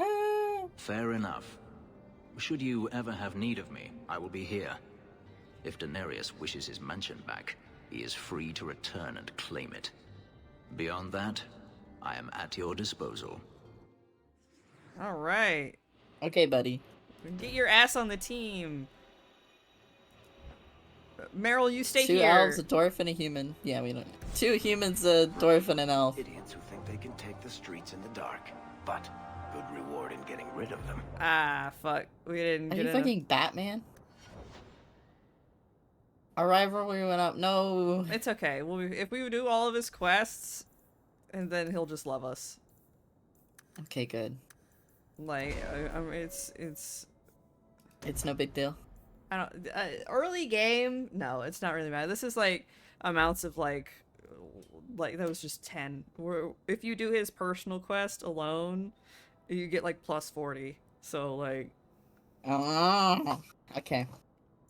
Fair enough. Should you ever have need of me, I will be here. If Denarius wishes his mansion back, he is free to return and claim it. Beyond that, I am at your disposal. Alright. Okay, buddy. Get your ass on the team. Meryl, you stay Two here. elves, a dwarf, and a human. Yeah, we don't. 2 humans, a dwarf, and an elf. Idiots who think they can take the streets in the dark, but good reward in getting rid of them. Ah, fuck. We didn't Are get you enough. fucking Batman? Our rivalry went up. No. It's okay. If we do all of his quests, and then he'll just love us. Okay, good. Like, it's no big deal. I don't. Early game, no, it's not really bad. This is like amounts of like that was just 10. If you do his personal quest alone, you get like plus 40. So like. Oh. Okay.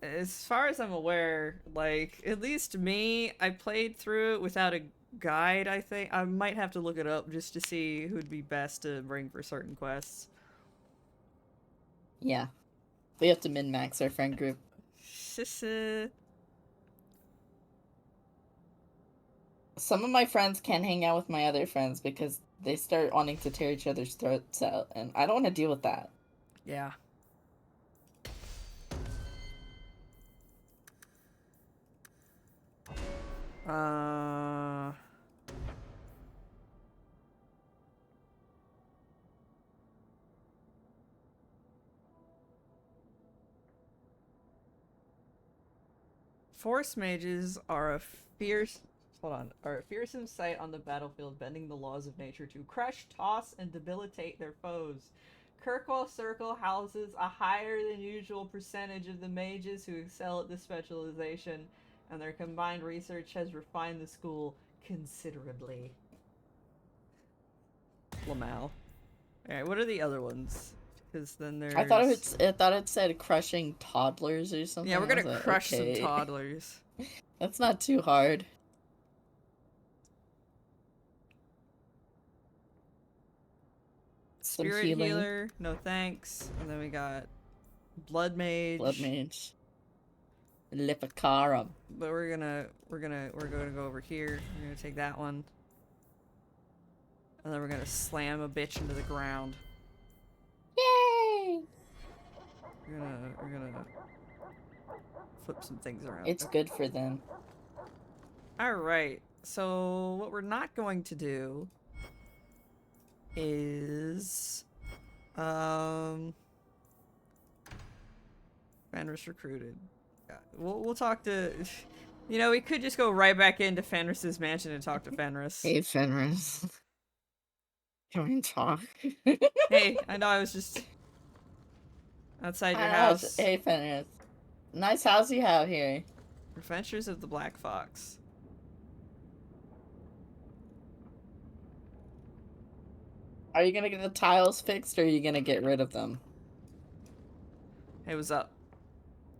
As far as I'm aware, like at least me, I played through it without a guide. I think I might have to look it up just to see who'd be best to bring for certain quests. Yeah. We have to min-max our friend group. Some of my friends can't hang out with my other friends because they start wanting to tear each other's throats out, and I don't want to deal with that. Yeah. Force mages are a fearsome sight on the battlefield, bending the laws of nature to crush, toss, and debilitate their foes. Kirkwall Circle houses a higher than usual percentage of the mages who excel at this specialization, and their combined research has refined the school considerably. Lamal. Alright, what are the other ones? Because then there's... I thought it said crushing toddlers or something. Yeah, we're gonna like, crush okay. some toddlers. That's not too hard. Some Spirit healing. healer, no thanks. And then we got blood mage. Blood mage. Lipicarum. But we're gonna go over here. We're gonna take that one. And then we're gonna slam a bitch into the ground. Yay! We're gonna flip some things around. It's good for them. Alright. So what we're not going to do is Fenris recruited. Yeah, we'll talk to, you know, we could just go right back into Fenris's mansion and talk to Fenris. Hey, Fenris. Can we talk? Hey, I know I was just outside your house. Hey, Fenris. Nice house you have here. Adventures of the Black Fox. Are you gonna get the tiles fixed, or are you gonna get rid of them? Hey, what's up?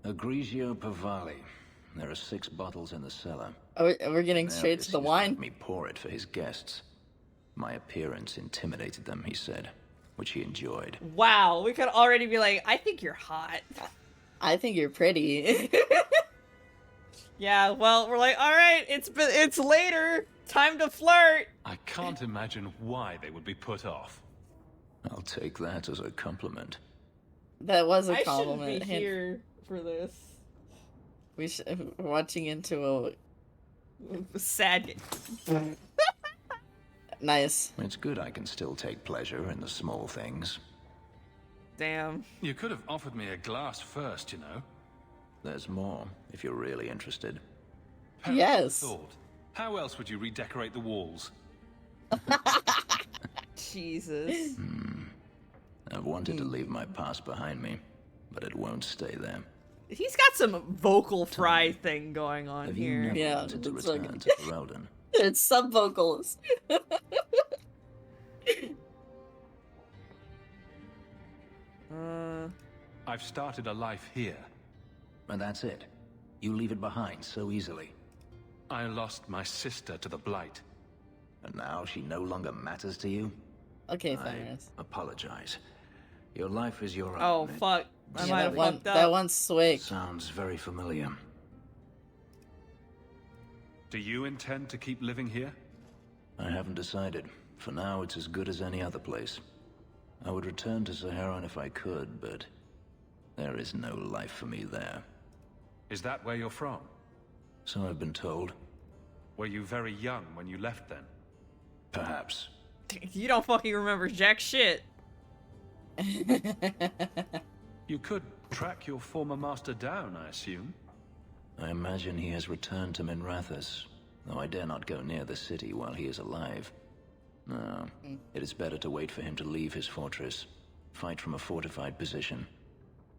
Agrigio Pavali. There are 6 bottles in the cellar. Oh, we're getting straight to the wine? Me pour it for his guests. My appearance intimidated them, he said, which he enjoyed. Wow, we could already be like, I think you're hot. I think you're pretty. Yeah, well, we're like, all right, it's later. Time to flirt. I can't imagine why they would be put off. I'll take that as a compliment. That was a I compliment. shouldn't be here for this. We're watching into a sad. Nice. It's good I can still take pleasure in the small things. Damn. You could have offered me a glass first, you know. There's more, if you're really interested. Yes. Thought. How else would you redecorate the walls? Jesus. I've wanted to leave my past behind me, but it won't stay there. He's got some vocal fry thing going on Have here. you never Yeah, wanted to it's return like- to Ferelden? It's sub vocals. I've started a life here. And that's it. You leave it behind so easily. I lost my sister to the Blight. And now she no longer matters to you? Okay, I Fenris. apologize. Your life is your own. Oh, fuck. I might have fucked up. That one's Swick. Sounds very familiar. Do you intend to keep living here? I haven't decided. For now, it's as good as any other place. I would return to Saharan if I could, but there is no life for me there. Is that where you're from? So I've been told. Were you very young when you left then? Perhaps. You don't fucking remember jack shit. You could track your former master down, I assume. I imagine he has returned to Minrathous, though I dare not go near the city while he is alive. No, it is better to wait for him to leave his fortress, fight from a fortified position.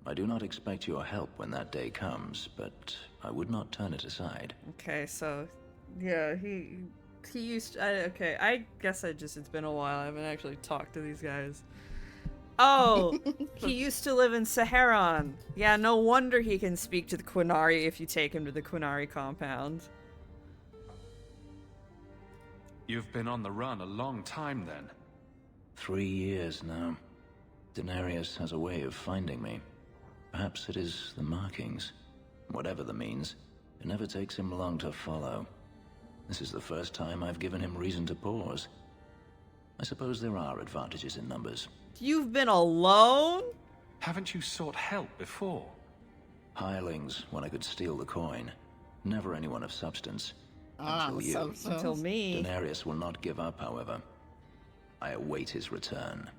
I do not expect your help when that day comes, but I would not turn it aside. Okay, so, yeah, he used, okay, I guess it's been a while, I haven't actually talked to these guys. Oh, he used to live in Saharan. Yeah, no wonder he can speak to the Quinari if you take him to the Quinari compound. You've been on the run a long time then. 3 years now. Denarius has a way of finding me. Perhaps it is the markings. Whatever the means, it never takes him long to follow. This is the first time I've given him reason to pause. I suppose there are advantages in numbers. You've been alone? Haven't you sought help before? Hirelings, when I could steal the coin. Never anyone of substance. Until you. Until me. Denarius will not give up, however. I await his return.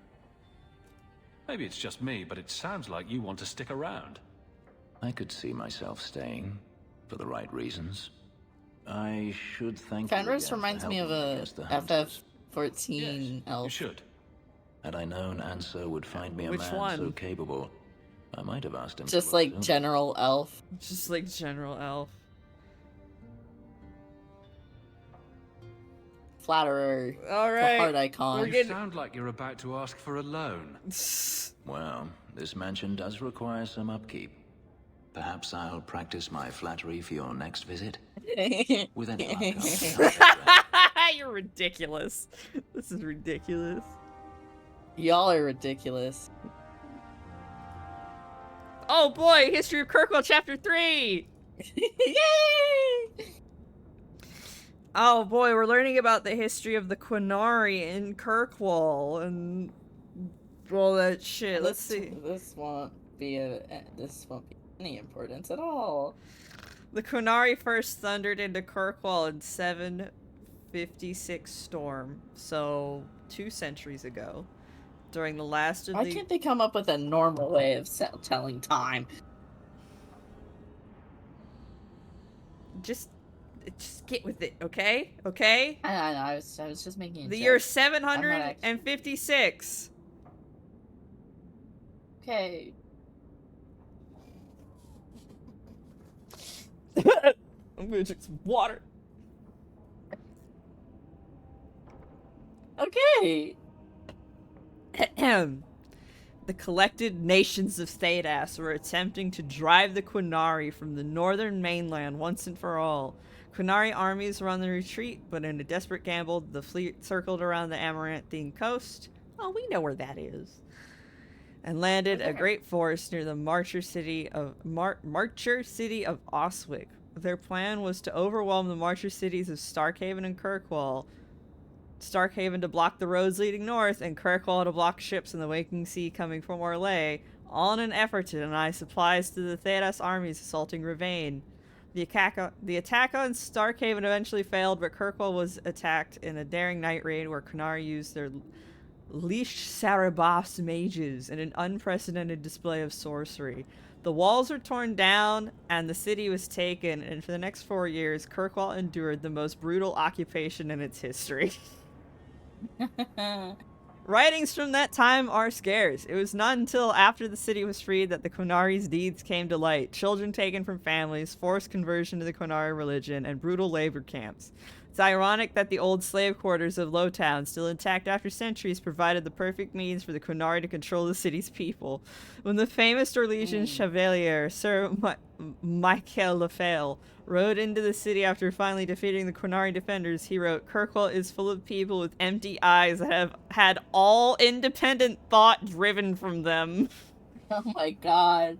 Maybe it's just me, but it sounds like you want to stick around. I could see myself staying, for the right reasons. I should thank Fenris you reminds me of a FF14 elf. You should. Had I known Ansel would find me a Which man one? so capable, I might have asked him. Just to like look soon. General Elf. Just like General Elf. Flatterer. Alright. Heart icon. You sound like you're about to ask for a loan. Well, this mansion does require some upkeep. Perhaps I'll practice my flattery for your next visit. With any luck, You're ridiculous. This is ridiculous. Y'all are ridiculous. Oh boy, History of Kirkwall Chapter 3! Yay! Oh boy, we're learning about the history of the Quinari in Kirkwall and all that shit. Let's see. This won't be any importance at all. The Quinari first thundered into Kirkwall in 7 56 storm, so 2 centuries ago, during the last of Why the... can't they come up with a normal way of telling time? Just get with it, okay? Okay? I know, I was just making a The joke. year 756. Okay. I'm gonna drink some water. Okay. The collected nations of Thedas were attempting to drive the Quinari from the northern mainland once and for all. Quinari armies were on the retreat, but in a desperate gamble, the fleet circled around the Amaranthine coast. Oh, we know where that is. And landed a great force near the Marcher city of Oswick. Their plan was to overwhelm the Marcher cities of Starkhaven and Kirkwall. Starkhaven to block the roads leading north, and Kirkwall to block ships in the Waking Sea coming from Orlais, all in an effort to deny supplies to the Thedas armies assaulting Ravane. The attack on Starkhaven eventually failed, but Kirkwall was attacked in a daring night raid where Qunari used their leashed Sarabas mages in an unprecedented display of sorcery. The walls were torn down, and the city was taken, and for the next 4 years, Kirkwall endured the most brutal occupation in its history. Writings from that time are scarce. It was not until after the city was freed that the Qunari's deeds came to light. Children taken from families, forced conversion to the Qunari religion, and brutal labor camps. It's ironic that the old slave quarters of Lowtown, still intact after centuries, provided the perfect means for the Qunari to control the city's people. When the famous Orlesian chevalier, Sir Michael Lefel, rode into the city after finally defeating the Qunari defenders, he wrote, "Kirkwall is full of people with empty eyes that have had all independent thought driven from them." Oh my god.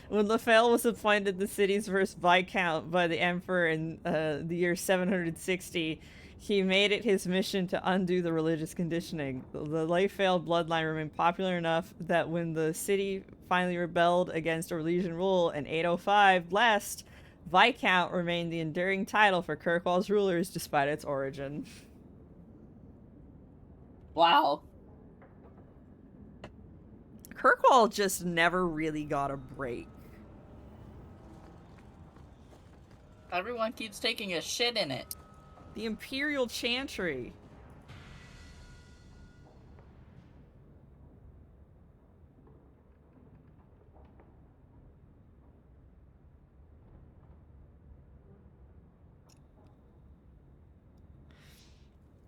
When Lefel was appointed the city's first Viscount by the Emperor in the year 760, he made it his mission to undo the religious conditioning. The Lefel bloodline remained popular enough that when the city finally rebelled against Orlesian rule in 805 Blessed, Viscount remained the enduring title for Kirkwall's rulers despite its origin. Wow. Kirkwall just never really got a break. Everyone keeps taking a shit in it. The Imperial Chantry.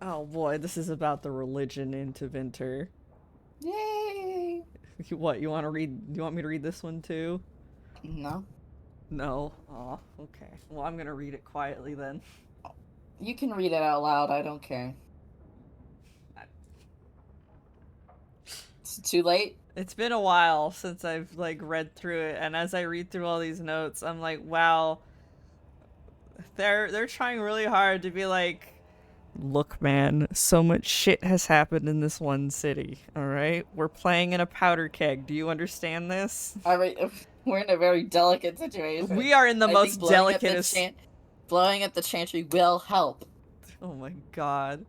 Oh boy, this is about the religion in Tevinter. Yay! What, you want to read? You want me to read this one too? No. No? Aw, okay. Well, I'm gonna read it quietly then. You can read it out loud, I don't care. It's too late? It's been a while since I've, like, read through it, and as I read through all these notes, I'm like, wow. They're trying really hard to be like, look, man, so much shit has happened in this one city, alright? We're playing in a powder keg. Do you understand this? Alright, we're in a very delicate situation. We are in the most delicate... Blowing at the chantry will help. Oh my god.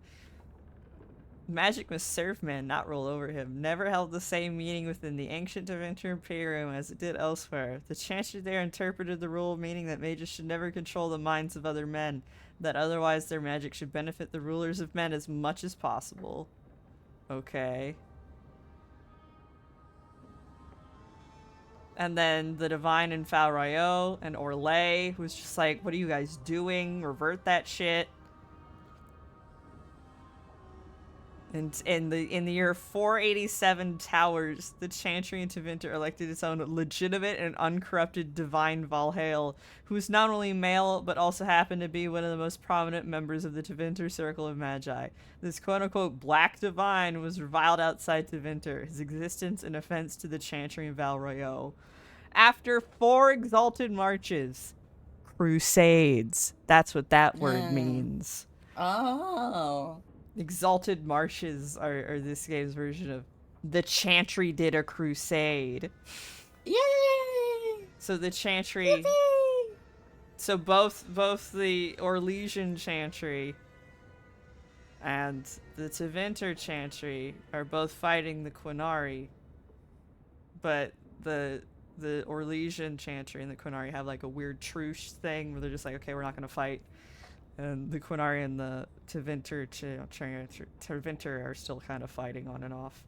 Magic must serve man, not rule over him. Never held the same meaning within the ancient Tevinter Imperium as it did elsewhere. The chantry there interpreted the rule, meaning that mages should never control the minds of other men, that otherwise their magic should benefit the rulers of men as much as possible. Okay. And then the Divine in Falrayo and Orlais was just like, what are you guys doing? Revert that shit. And in the year 487 Towers, the Chantry in Tevinter elected its own legitimate and uncorrupted Divine Valhalla, who was not only male, but also happened to be one of the most prominent members of the Tevinter Circle of Magi. This quote-unquote Black Divine was reviled outside Tevinter, his existence an offense to the Chantry in Valroyo. After 4 exalted marches, crusades, that's what that word means. Oh. Exalted Marches are this game's version of the Chantry did a crusade. Yay! So the Chantry... Yippee! So both the Orlesian Chantry And the Tevinter Chantry are both fighting the Quinari, but the Orlesian Chantry and the Quinari have like a weird truce thing where they're just like, okay, we're not gonna fight. And the Quinari and the Tevinter are still kind of fighting on and off.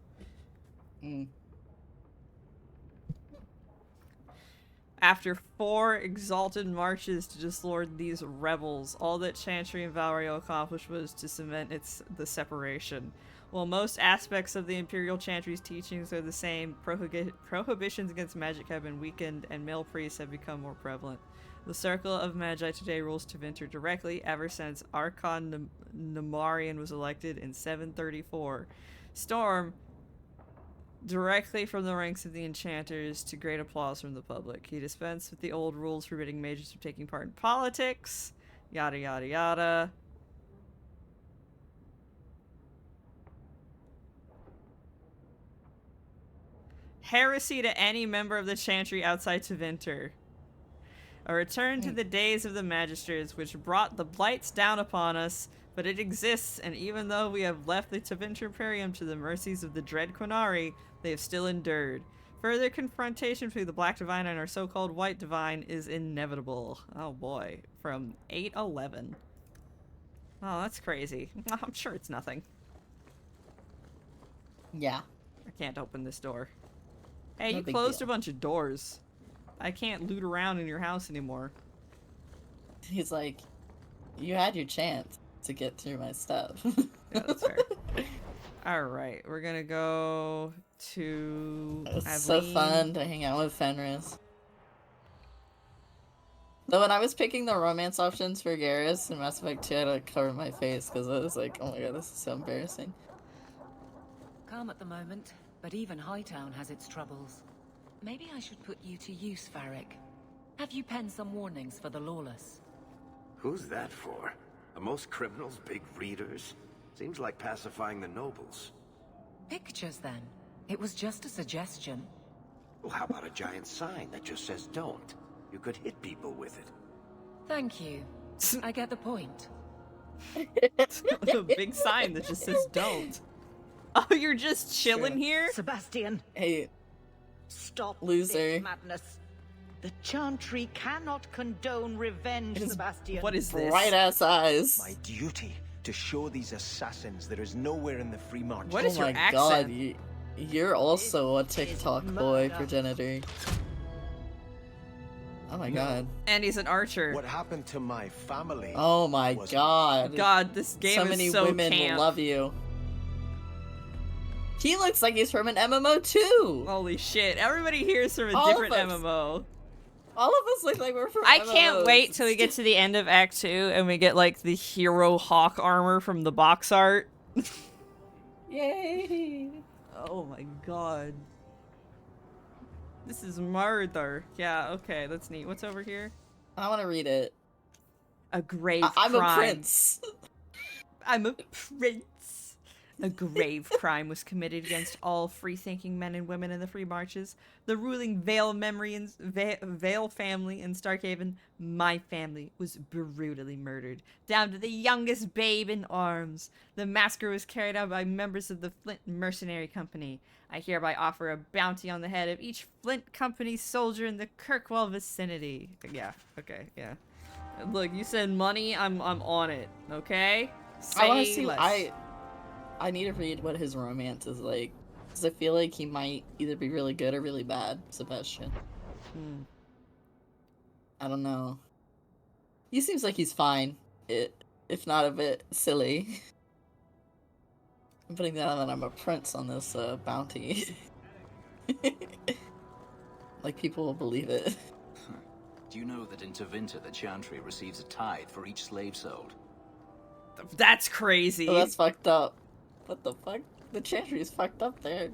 After 4 exalted marches to dislodge these rebels, all that Chantry and Valerio accomplished was to cement the separation. While most aspects of the Imperial Chantry's teachings are the same, prohibitions against magic have been weakened, and male priests have become more prevalent. The Circle of Magi today rules Tevinter directly ever since Archon Nemarian was elected in 734. Storm, directly from the ranks of the enchanters, to great applause from the public. He dispensed with the old rules forbidding mages from taking part in politics, yada yada yada. Heresy to any member of the Chantry outside Tevinter. A return to the days of the Magisters, which brought the blights down upon us, but it exists, and even though we have left the Tevinter Imperium to the mercies of the dread Quinari, they have still endured. Further confrontation between the Black Divine and our so-called White Divine is inevitable. Oh boy. From 811. Oh, that's crazy. I'm sure it's nothing. Yeah. I can't open this door. Hey, No you big closed deal. a bunch of doors. I can't loot around in your house anymore. He's like, you had your chance to get through my stuff. Yeah, that's fair. Alright, we're gonna go to... It's so fun to hang out with Fenris. Though when I was picking the romance options for Garrus in Mass Effect 2, I had to cover my face because I was like, oh my god, this is so embarrassing. Calm at the moment, but even Hightown has its troubles. Maybe I should put you to use, Varric. Have you penned some warnings for the lawless? Who's that for? Are most criminals big readers? Seems like pacifying the nobles. Pictures, then. It was just a suggestion. Well, how about a giant sign that just says don't? You could hit people with it. Thank you. I get the point. A big sign that just says don't. Oh, you're just chilling here? Sebastian. Hey. Stop loser. this madness. The Chantry cannot condone revenge, Sebastian. What is this? Bright-ass eyes. My duty to show these assassins there is nowhere in the free march. What is oh your my accent? god, you're also a TikTok boy, progenitor. Oh my god. And he's an archer. What happened to my family? Oh my god. God, this game so is many so women camp. will love you. He looks like he's from an MMO too. Holy shit, everybody here is from a All of different us. MMO. All of us look like we're from I MMOs. can't wait till we get to the end of Act 2 and we get like the hero hawk armor from the box art. Yay. Oh my god. This is murder. Yeah, okay, that's neat. What's over here? I want to read it. A grave I'm crime. a prince. I'm a prince. A grave crime was committed against all free-thinking men and women in the Free Marches. The ruling Vale family in Starkhaven, my family, was brutally murdered, down to the youngest babe in arms. The massacre was carried out by members of the Flint Mercenary Company. I hereby offer a bounty on the head of each Flint Company soldier in the Kirkwall vicinity. Yeah, okay, yeah. Look, you said money, I'm on it, okay? I want to Say see. less. I need to read what his romance is like, because I feel like he might either be really good or really bad, Sebastian. I don't know. He seems like he's fine, if not a bit silly. I'm putting that on that I'm a prince on this bounty. Like, people will believe it. Do you know that in Tevinter the Chantry receives a tithe for each slave sold? That's crazy. Oh, that's fucked up. What the fuck? The Chantry is fucked up there.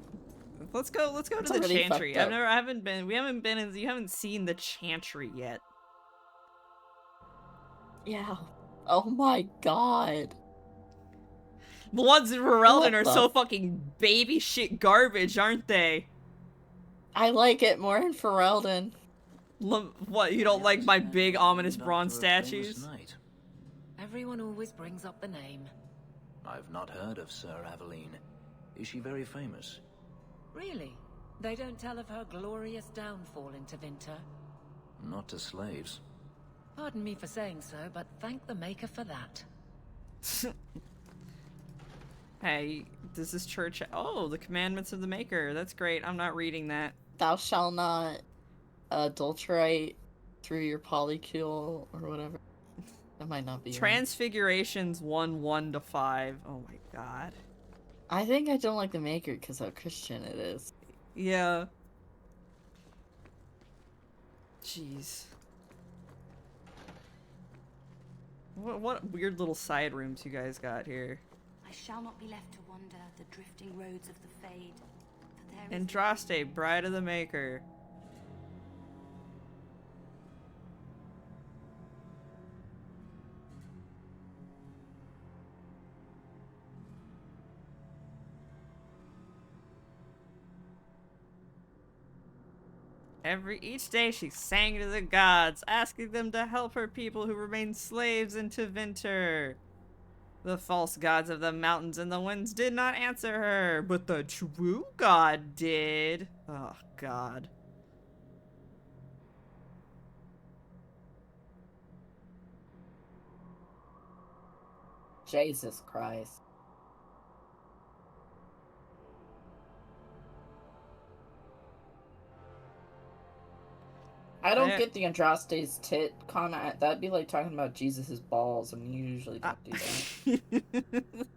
Let's go to It's the already Chantry. fucked up. We haven't been you haven't seen the Chantry yet. Yeah. Oh my god. The ones in Ferelden What are the- so fucking baby shit garbage, aren't they? I like it more in Ferelden. What, you don't like my big ominous bronze statues? Everyone always brings up the name. I've not heard of Sir Aveline. Is she very famous? Really? They don't tell of her glorious downfall in Tevinter? Not to slaves. Pardon me for saying so, but thank the Maker for that. Hey, does this church... Oh, the commandments of the Maker. That's great. I'm not reading that. Thou shalt not adulterate through your polycule or whatever. That might not be Transfigurations 1:1-5. Oh my god. I think I don't like the Maker because how Christian it is. Yeah. Jeez. What weird little side rooms you guys got here. I shall not be left to wander the drifting roads of the Fade. For there is Andraste, Bride of the Maker. Each day she sang to the gods, asking them to help her people who remained slaves in Tevinter. The false gods of the mountains and the winds did not answer her, but the true god did. Oh, God. Jesus Christ. I don't get the Andraste's tit comment. That'd be like talking about Jesus's balls, and you usually don't do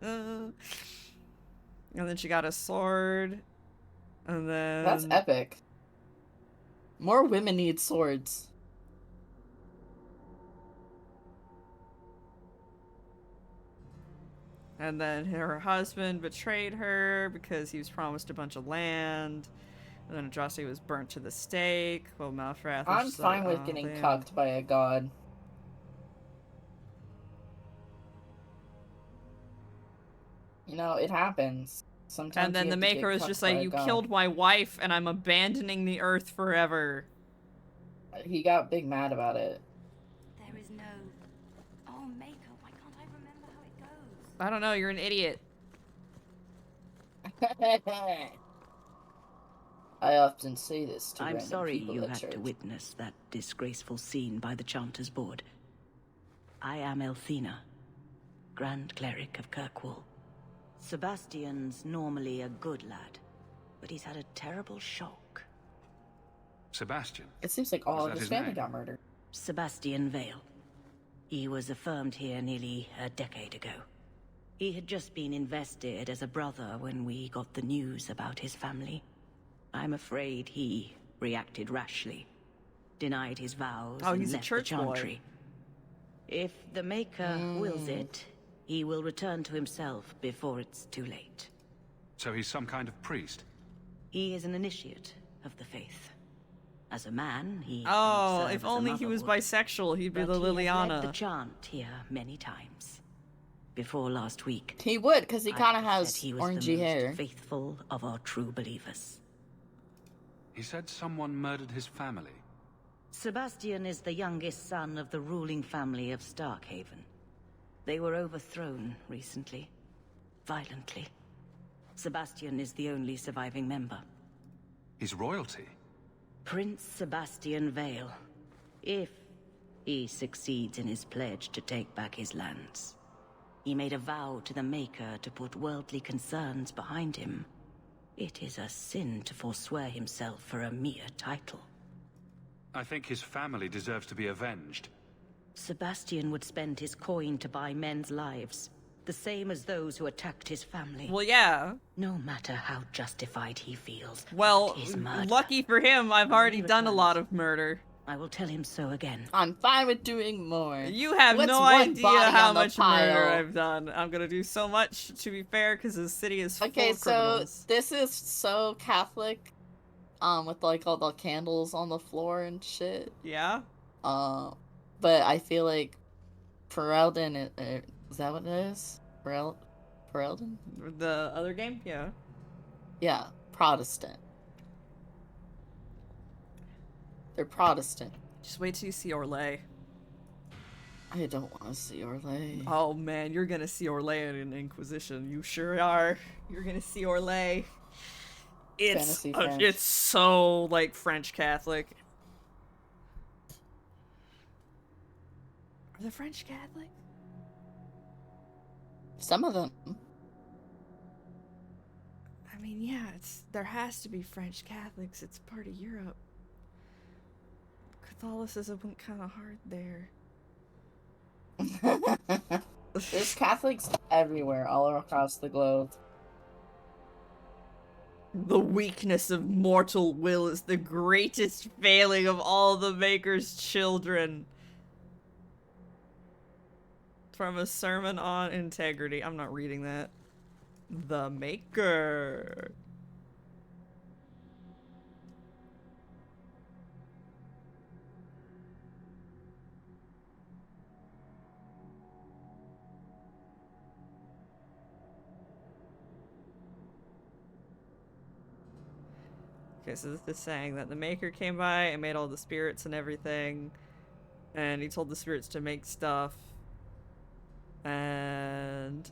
that. And then she got a sword. And then... That's epic. More women need swords. And then her husband betrayed her because he was promised a bunch of land. And then Andraste was burnt to the stake. Well, Malfrath was I'm fine with getting cucked by a god. You know, it happens. Sometimes. And then the Maker was just like, you killed my wife and I'm abandoning the earth forever. He got big mad about it. There is no... Oh, Maker, why can't I remember how it goes? I don't know, you're an idiot. I often say this to I'm random sorry people you at had church. to witness that disgraceful scene by the Chanter's Board. I am Elthina, Grand Cleric of Kirkwall. Sebastian's normally a good lad, but he's had a terrible shock. Sebastian? It seems like all of his family got murdered. Sebastian Vale. He was affirmed here nearly a decade ago. He had just been invested as a brother when we got the news about his family. I'm afraid he reacted rashly, denied his vows, oh, and he's left a church the Chantry. If the Maker wills it, he will return to himself before it's too late. So he's some kind of priest? He is an initiate of the faith. As a man, he Oh, can serve if as a only he was mother would. bisexual, he'd be But the he has led Liliana. the chant here many times. Before last week, He would, because he kind of I has said he was orangey the hair. most faithful of our true believers. He said someone murdered his family. Sebastian is the youngest son of the ruling family of Starkhaven. They were overthrown recently, violently. Sebastian is the only surviving member. He's royalty? Prince Sebastian Vale, if he succeeds in his pledge to take back his lands. He made a vow to the Maker to put worldly concerns behind him. It is a sin to forswear himself for a mere title. I think his family deserves to be avenged. Sebastian would spend his coin to buy men's lives, the same as those who attacked his family. Well, yeah. No matter how justified he feels. Well, his murder. lucky for him, I've already done a lot of murder. I will tell him so again. I'm fine with doing more. You have What's no one idea body how on the much murder pile? I've done. I'm gonna do so much, to be fair, because the city is full Okay, of so criminals. this is so Catholic, with like all the candles on the floor and shit. Yeah. But I feel like Ferelden, is that what it is? Ferelden? The other game? Yeah. Yeah, Protestant. They're Protestant. Just wait till you see Orlais. I don't want to see Orlais. Oh man, you're gonna see Orlais in Inquisition. You sure are. You're gonna see Orlais. It's so like French Catholic. Are the French Catholic? Some of them. I mean, yeah, there has to be French Catholics. It's part of Europe. Catholicism went kind of hard there. There's Catholics everywhere, all across the globe. The weakness of mortal will is the greatest failing of all the Maker's children. From a sermon on integrity. I'm not reading that. The Maker. Okay, so this is saying that the Maker came by and made all the spirits and everything, and he told the spirits to make stuff, and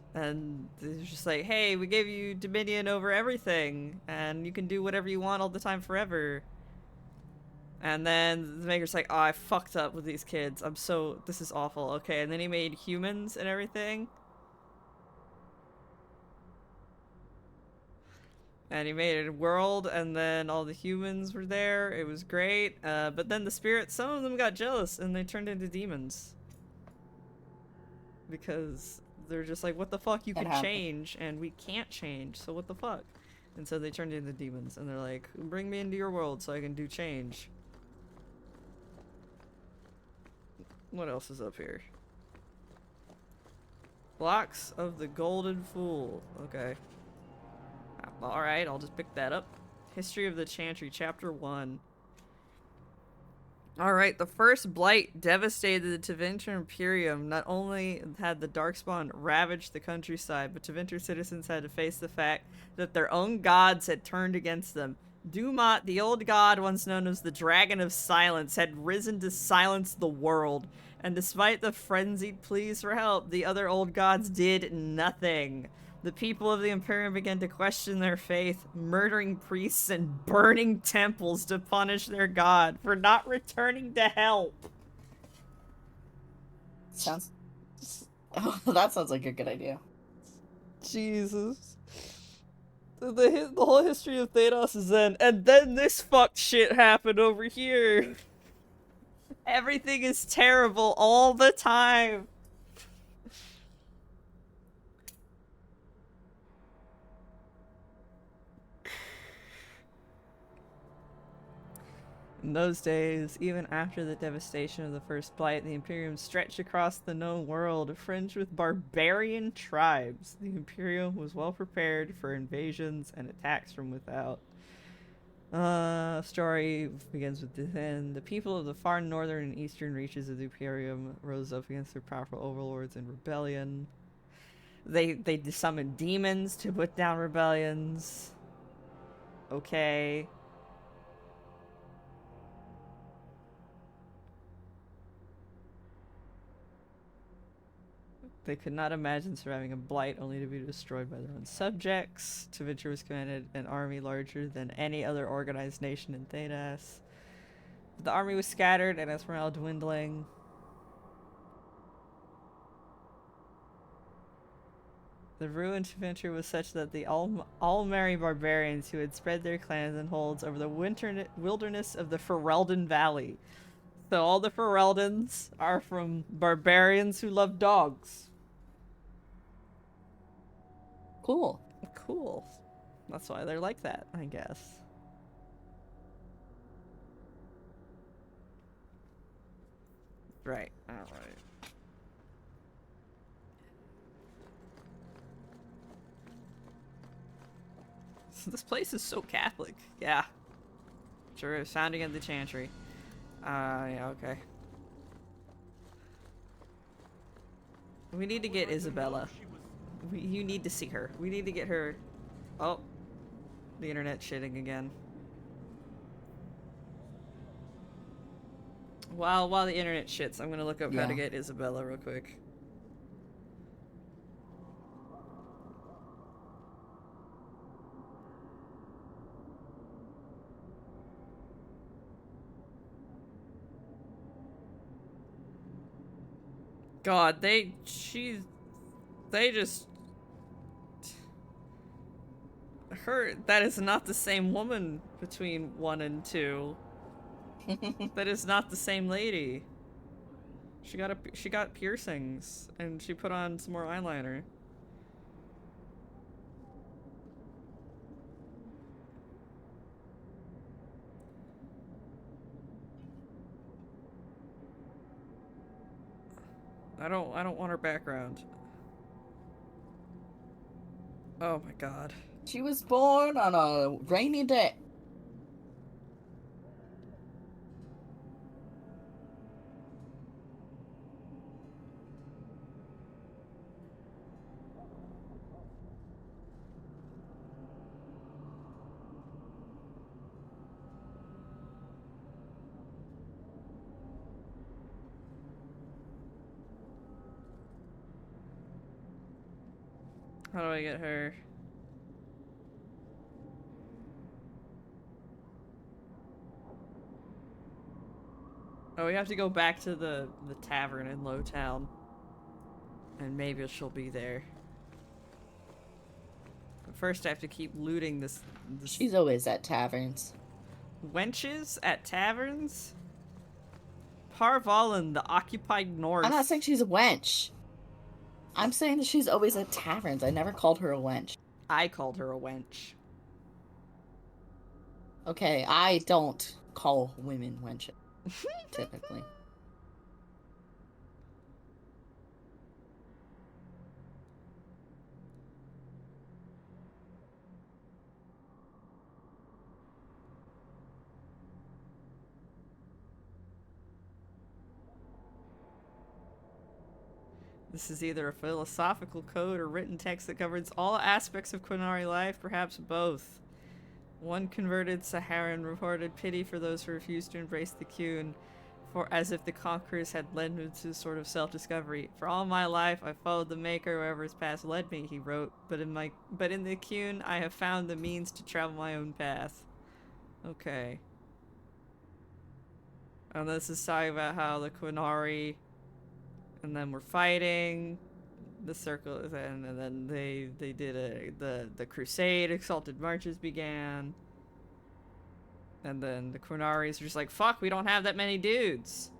he's just like, hey, we gave you dominion over everything, and you can do whatever you want all the time forever. And then the Maker's like, oh, I fucked up with these kids. This is awful. Okay, and then he made humans and everything. And he made a world, and then all the humans were there. It was great. But then the spirits, some of them got jealous, and they turned into demons. Because they're just like, what the fuck? You can change, and we can't change, so what the fuck? And so they turned into demons, and they're like, bring me into your world so I can do change. What else is up here? Blocks of the Golden Fool. Okay. Alright, I'll just pick that up. History of the Chantry, Chapter 1. Alright, the first blight devastated the Tevinter Imperium. Not only had the Darkspawn ravaged the countryside, but Tevinter citizens had to face the fact that their own gods had turned against them. Dumat, the old god once known as the Dragon of Silence, had risen to silence the world. And despite the frenzied pleas for help, the other old gods did nothing. The people of the Imperium began to question their faith, murdering priests and burning temples to punish their god for not returning to help. Sounds... Oh, that sounds like a good idea. Jesus. The whole history of Thanos is then, and then this fucked shit happened over here. Everything is terrible all the time. In those days, even after the devastation of the First Blight, the Imperium stretched across the known world, fringed with barbarian tribes. The Imperium was well prepared for invasions and attacks from without. Story begins with this end. The people of the far northern and eastern reaches of the Imperium rose up against their powerful overlords in rebellion. They summoned demons to put down rebellions. Okay. They could not imagine surviving a blight only to be destroyed by their own subjects. Tevinter was commanded an army larger than any other organized nation in Thedas. The army was scattered and its morale dwindling. The ruined Tevinter was such that the all-merry barbarians who had spread their clans and holds over the wilderness of the Ferelden Valley. So all the Fereldans are from barbarians who love dogs. Cool. Cool. That's why they're like that, I guess. Right. Alright. So this place is so Catholic. Yeah. Sure is. Founding of the Chantry. Yeah, okay. We need to get Isabella. You need to see her. We need to get her. Oh. The internet shitting again. While the internet shits, I'm gonna look up how to Yeah. get Isabella real quick. God, they just... That is not the same woman between 1 and 2. That is not the same lady. She got piercings, and she put on some more eyeliner. I don't want her background. Oh my god. She was born on a rainy day. How do I get her? Oh, we have to go back to the tavern in Lowtown. And maybe she'll be there. But first I have to keep looting this... She's always at taverns. Wenches at taverns? Parvalin, the occupied north. I'm not saying she's a wench. I'm saying that she's always at taverns. I never called her a wench. I called her a wench. Okay, I don't call women wenches, typically. This is either a philosophical code or written text that covers all aspects of Qunari life, perhaps both. One converted Saharan reported pity for those who refused to embrace the Qun, for as if the conquerors had led me to a sort of self-discovery. For all my life, I followed the Maker wherever his path led me, he wrote. But in the Qun, I have found the means to travel my own path. Okay. And this is talking about how the Qunari... And then we're fighting the circle, and then they did the crusade. Exalted marches began, and then the Quinaris are just like, "Fuck, we don't have that many dudes."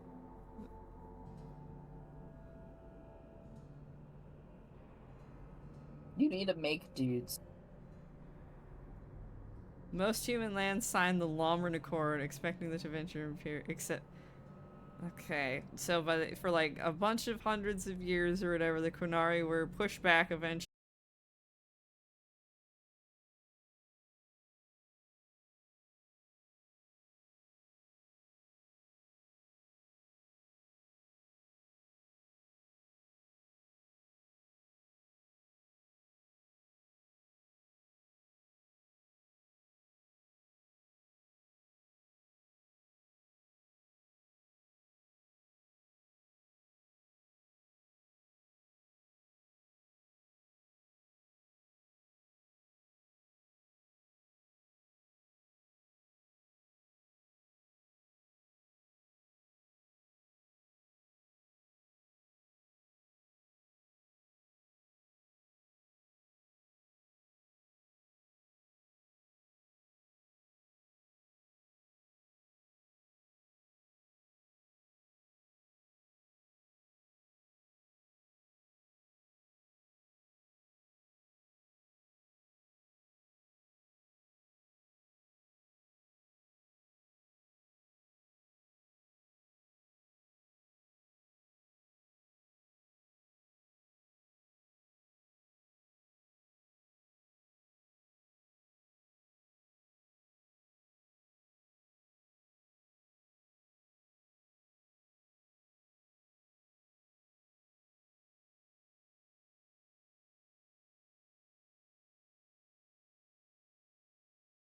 You need to make dudes. Most human lands signed the Lomran Accord, expecting the to venture appear, except. Okay, so for like a bunch of hundreds of years or whatever, the Qunari were pushed back eventually.